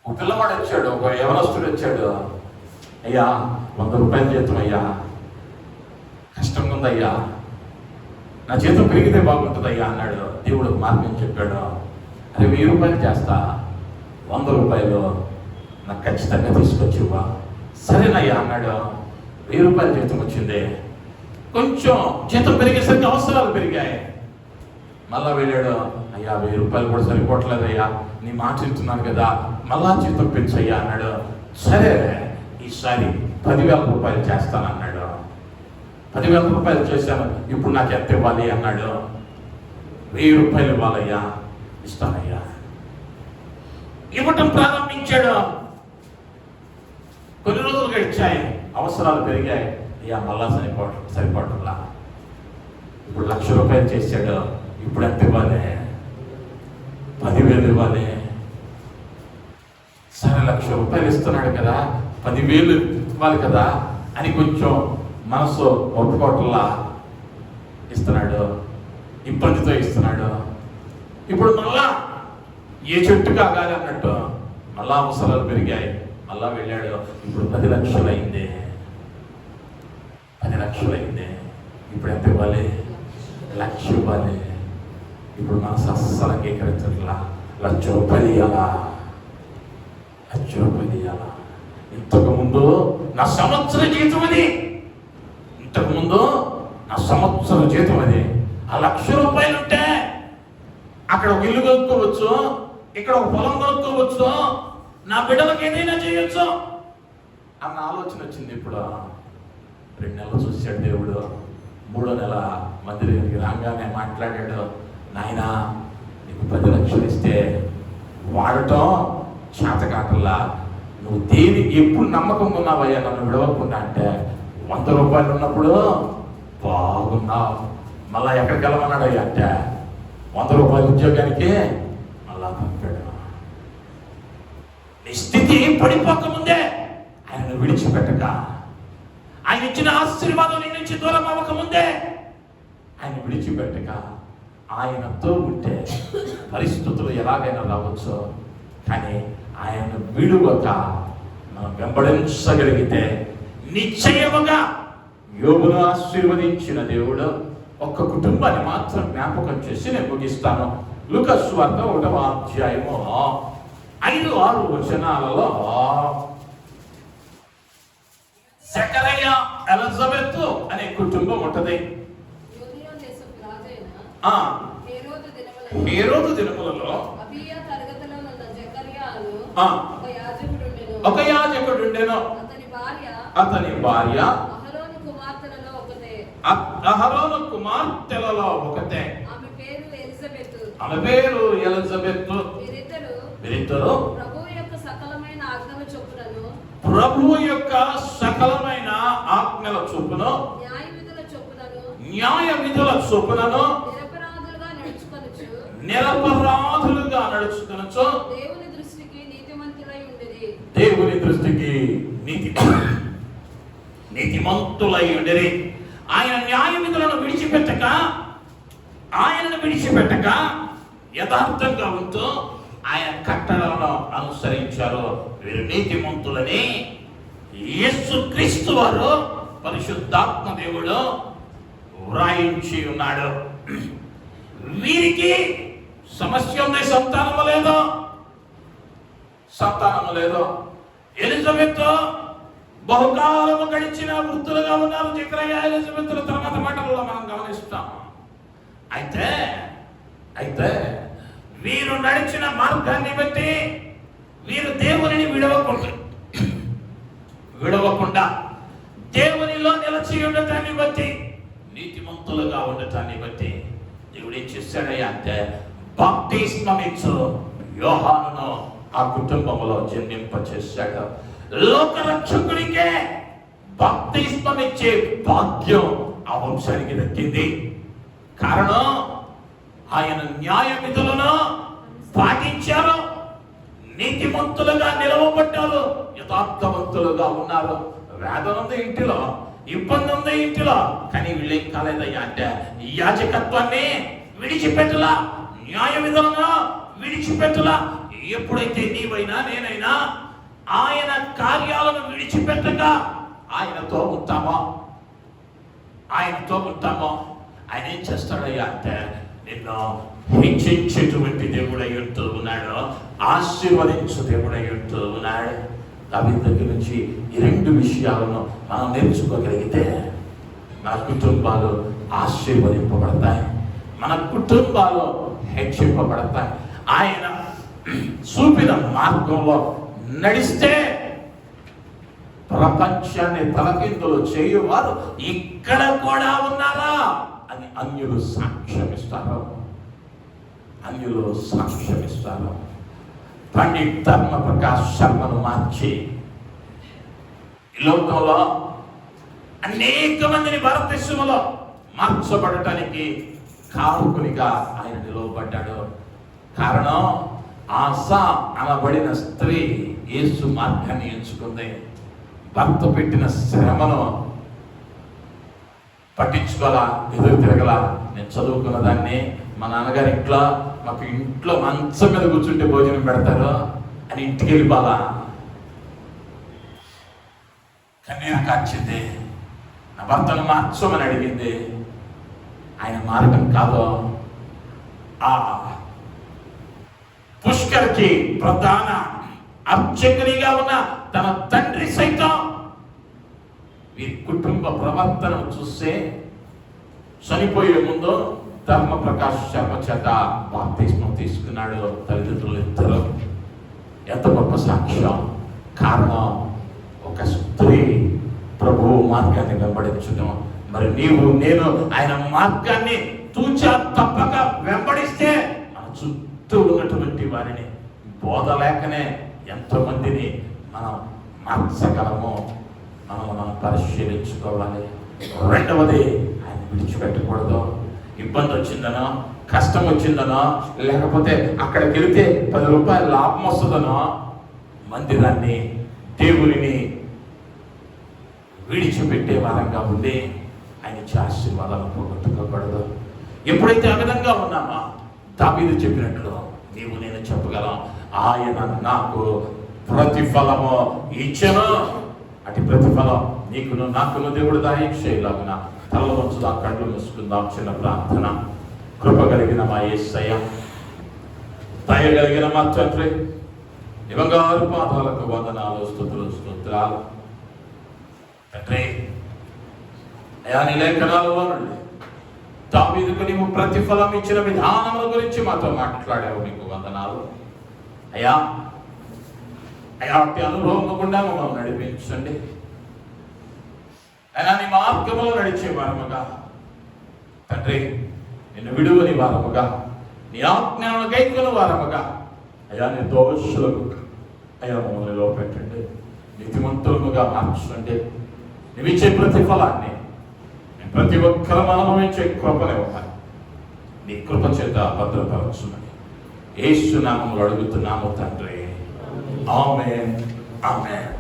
ఒక పిల్లవాడు వచ్చాడు, ఒక యవనస్తుడు వచ్చాడు. అయ్యా 100 రూపాయలు జీతం అయ్యా, కష్టంగా ఉందయ్యా, నా జీతం పెరిగితే బాగుంటుందయ్యా అన్నాడు. దేవుడు మార్గం చెప్పాడు. అరే 1000 రూపాయలు చేస్తా, 100 రూపాయలు నాకు ఖచ్చితంగా తీసుకొచ్చివ్వా. సరేనయ్యా అన్నాడు. 1000 రూపాయలు జీతం వచ్చింది. కొంచెం జీతం పెరిగేసరికి అవసరాలు పెరిగాయి. మళ్ళా వెళ్ళాడు, అయ్యా 1000 రూపాయలు కూడా సరిపోవట్లేదయ్యా, నీ మాట చెప్తున్నాను కదా, మళ్ళా జీతం పెంచయ్యా అన్నాడు. సరే ఈసారి 10,000 రూపాయలు చేస్తానన్నాడు. 10,000 రూపాయలు చేశాను, ఇప్పుడు నాకు ఎంత ఇవ్వాలి అన్నాడు. 1000 రూపాయలు ఇవ్వాలయ్యా, ఇస్తానయ్యా. ఇవ్వటం ప్రారంభించాడు. కొన్ని రోజులు గడిచాయి, అవసరాలు పెరిగాయి. అయ్యా మళ్ళా సరిపోవట్లా. ఇప్పుడు 1,00,000 రూపాయలు చేశాడు, ఇప్పుడు ఎంత ఇవ్వాలి? 10,000 ఇవ్వాలి. సరే 1,00,000 రూపాయలు ఇస్తున్నాడు కదా, 10,000 ఇవ్వాలి కదా అని కొంచెం మనసు ఒప్పుకోవట్లా ఇస్తున్నాడు, ఇబ్బందితో ఇస్తున్నాడు. ఇప్పుడు మళ్ళా ఏ చెట్టు కాగాలి అన్నట్టు మళ్ళా అవసరాలు పెరిగాయి. మళ్ళా వెళ్ళాడు. ఇప్పుడు 10 లక్షలు అయింది. 10 లక్షలు అయింది. ఇప్పుడు ఎంత ఇవ్వాలి? 1,00,000 ఇవ్వాలి. ఇప్పుడు మనసు అస్సలు అంగీకరించట్లా. 1,00,000 రూపాయలు ఇవ్వాలా, 1,00,000 రూపాయలు ఇవ్వాలా. ఇంతకుముందు నా సంవత్సర జీతం అది, ఇంతకుముందు నా సంవత్సర జీతం అది. ఆ 1,00,000 రూపాయలు ఉంటే అక్కడ ఒక ఇల్లు కొనుక్కోవచ్చు, ఇక్కడ ఒక పొలం కొనుక్కోవచ్చు, నా బిడ్డలకు ఏదైనా చేయొచ్చు అన్న ఆలోచన వచ్చింది. ఇప్పుడు 2 నెలలు చూశాడు దేవుడు. 3వ నెల మందిరానికి రాగానే మాట్లాడాడు, నాయనా నీకు 10 లక్షలు ఇస్తే వాడటం చేతకాటల్లా, నువ్వు దేని ఎప్పుడు నమ్మకం ఉన్నావయ్యా నన్ను విడవకుండా అంటే 100 రూపాయలు ఉన్నప్పుడు బాగున్నావు, మళ్ళా ఎక్కడికి వెళ్ళమన్నాడు అయ్యా అంటే 100 రూపాయల ఉద్యోగానికి మళ్ళా పంపాడు. నీ స్థితి పడిపోకముందే ఆయనను విడిచిపెట్టక, ఆయన ఇచ్చిన ఆశీర్వాదం నీ నుంచి దూరం అవ్వకముందే ఆయన విడిచిపెట్టక, ఆయనతో ఉంటే పరిస్థితులు ఎలాగైనా రావచ్చు, కానీ ఆయన విడువక మనం వెంబడించగలిగితే నిశ్చయముగా యోబును ఆశీర్వదించిన దేవుడు ఒక్క కుటుంబాన్ని మాత్రం జ్ఞాపకం చేసి నేను ముగిస్తాను. లూకా సువార్త 1వ అధ్యాయము 5-6 వచనాలలో జకరియా ఎలిజబెత్ అనే కుటుంబం ఉంటది. హేరోదు దినములలో ఒక యాజకుడు ఉండెను. అతని భార్య అహరోను కుమార్తెలలో ఒకతే. ఆమె పేరు ఎలిజబెత్. వీరిద్దరూ ప్రభువు యొక్క సకలమైన ఆజ్ఞల చొప్పున న్యాయ విధుల చొప్పునను నిరపరాధులుగా నడుచుకొనుచు దేవుని దృష్టికి నీతిమంతులై ఉండిరి. ఆయన న్యాయ విధులను విడిచిపెట్టక యథార్థంగా ఉంటూ ఆయన కట్టడలను అనుసరించారు. వీరు నీతిమంతులని యేసుక్రీస్తు వారు పరిశుద్ధాత్మ దేవుడు వ్రాయించి ఉన్నాడు. వీరికి సమస్య ఉంది, సంతానము లేదు. ఎలిజబెత్ బహుకాలము గడిచిన వృద్ధులుగా ఉన్నారు. జకరియా ఎలిజబెత్ల తర్వాత మాటల్లో మనం గమనిస్తాం. అయితే వీరు నడిచిన మార్గాన్ని బట్టి, వీరు దేవునిని విడవకుండా దేవునిలో నిలిచి ఉండటాన్ని బట్టి, నీతిమంతులుగా ఉండటాన్ని బట్టి దేవుడు ఏం చేశాడయ్యా అంటే బాప్తిస్మమిచ్చు యోహానును ఆ కుటుంబంలో జన్మింపచేశాడు. లోకరక్షకుడికే బాప్తిస్మమిచ్చే భాగ్యం ఆ వంశానికి దక్కింది. కారణం ఆయన న్యాయ విధులను పాటించారు, నీతిమంతులుగా నిలవబడ్డారు, యథార్థవంతులుగా ఉన్నారు. వేదన ఉంది ఇంటిలో, ఇబ్బంది ఉంది ఇంటిలో, కానీ వీళ్ళేం కాలేదయ్యా అంటే యాజకత్వాన్ని విడిచిపెట్టలా, న్యాయ విధులను విడిచిపెట్టలా. ఎప్పుడైతే నీవైనా నేనైనా ఆయన కార్యాలను విడిచిపెట్టక ఆయనతో ఉంటామో ఆయన ఏం చేస్తాడయ్యా అంటే నిన్ను హెచ్చించేటువంటి దేవుడై ఉంటూ ఉన్నాడు, ఆశీర్వదించు దేవుడై ఉంటూ ఉన్నాడు. దావీదు దగ్గర నుంచి ఈ 2 విషయాలను మనం నేర్చుకోగలిగితే మన కుటుంబాలు ఆశీర్వదింపబడతాయి, మన కుటుంబాలు హెచ్చింపబడతాయి. ఆయన చూపిన మార్గంలో నడిస్తే ప్రపంచాన్ని తలకిందులు చేయువారు ఇక్కడ కూడా ఉన్నారా అని అన్యులు సాక్ష్యమిస్తారు. అన్యులు సాక్ష్యమిస్తారు. పండిట్ ధర్మ ప్రకాష్ శర్మను మార్చి ఈ లోకంలో అనేక మందిని భారతదేశంలో మార్చబడటానికి కారకునిగా ఆయన నిలవబడ్డాడు. కారణం ఆశ అనబడిన స్త్రీ యేసు మార్గాన్ని ఎంచుకుంది. భర్త పెట్టిన శ్రమను పట్టించుకోవాలా, ఎదురు తిరగలా. నేను చదువుకున్న దాన్ని మా నాన్నగారి మాకు ఇంట్లో మంచం మీద కూర్చుంటే భోజనం పెడతారు అని ఇంటికి వెళ్ళిపోవాలా. కన్నీరు కార్చింది. నా భర్తను మార్చమని అడిగింది. ఆయన మారటం కాదు, ఆ పుష్కర్కి ప్రధాన అర్చకునిగా ఉన్న తన తండ్రి సైతం వీరి కుటుంబ ప్రవర్తనను చూస్తే చనిపోయే ముందు ధర్మ ప్రకాష్ శర్మ చేత బాప్తిస్మం తీసుకున్నాడు. తల్లిదండ్రులు ఇద్దరు. ఎంత గొప్ప సాక్ష్యం! కారణం ఒక స్త్రీ ప్రభువు మార్గాన్ని వెంబడించడం. మరి నీవు నేను ఆయన మార్గాన్ని తూచా తప్పక వెంబడిస్తే మన చుట్టూ ఉన్నటువంటి వారిని బోధ లేకనే ఎంతో మందిని మనం మార్చగలము. మనం పరిశీలించుకోవాలి. రెండవది, ఆయన విడిచిపెట్టకూడదు. ఇబ్బంది వచ్చిందనో, కష్టం వచ్చిందనో, లేకపోతే అక్కడికి వెళితే 10 రూపాయలు లాభం వస్తుందనో మందిరాన్ని, దేవుని విడిచిపెట్టే వారంగా ఉండి ఆయన ఆశీర్వాదాలు పోగొట్టుకోకూడదు. ఎప్పుడైతే ఆ విధంగా ఉన్నామో దావీదు చెప్పినట్లు నీవు నేను చెప్పగలం, ఆయన నాకు ప్రతిఫలము ఇచ్చెను. అటు ప్రతిఫలం నీకును నాకును దేవుడు దయచేయలాగున. తల వంచుదా, కళ్ళు మూసుకుందాం. చిన్న ప్రార్థన. కృప కలిగిన మా యేసయ్య, దయ కలిగిన మా తండ్రి, ఈ బంగారు పాదాలకు వందనాలు, స్తుతులు, స్తోత్రాలు. తండ్రి, అయా నీ లేఖనాలలో నుండి దావీదుకు నీవు ప్రతిఫలం ఇచ్చిన విధానముల గురించి మాతో మాట్లాడావు. నీకు వందనాలు అయ్యా. అయా అట్టి అనుభవం గుండా మమ్మల్ని నడిపించండి. అయినా నీ మార్గంలో నడిచే వారముగా తండ్రి, నిన్ను విడువని వారముగా, నీ ఆజ్ఞలను గైకొన వారముగా అయా నిర్దోషులకు అయా మమ్మల్ని లోపెట్టండి. నీతిమంతులముగా మార్చండి. నీవిచ్చే ప్రతిఫలాన్ని ప్రతి ఒక్కరు అనుభవించే కృపనివ్వాలి. నీ కృప చేత భద్రపరచుమని యేసు నామములో అడుగుతున్నాము తండ్రి. ఆమేన్, ఆమేన్.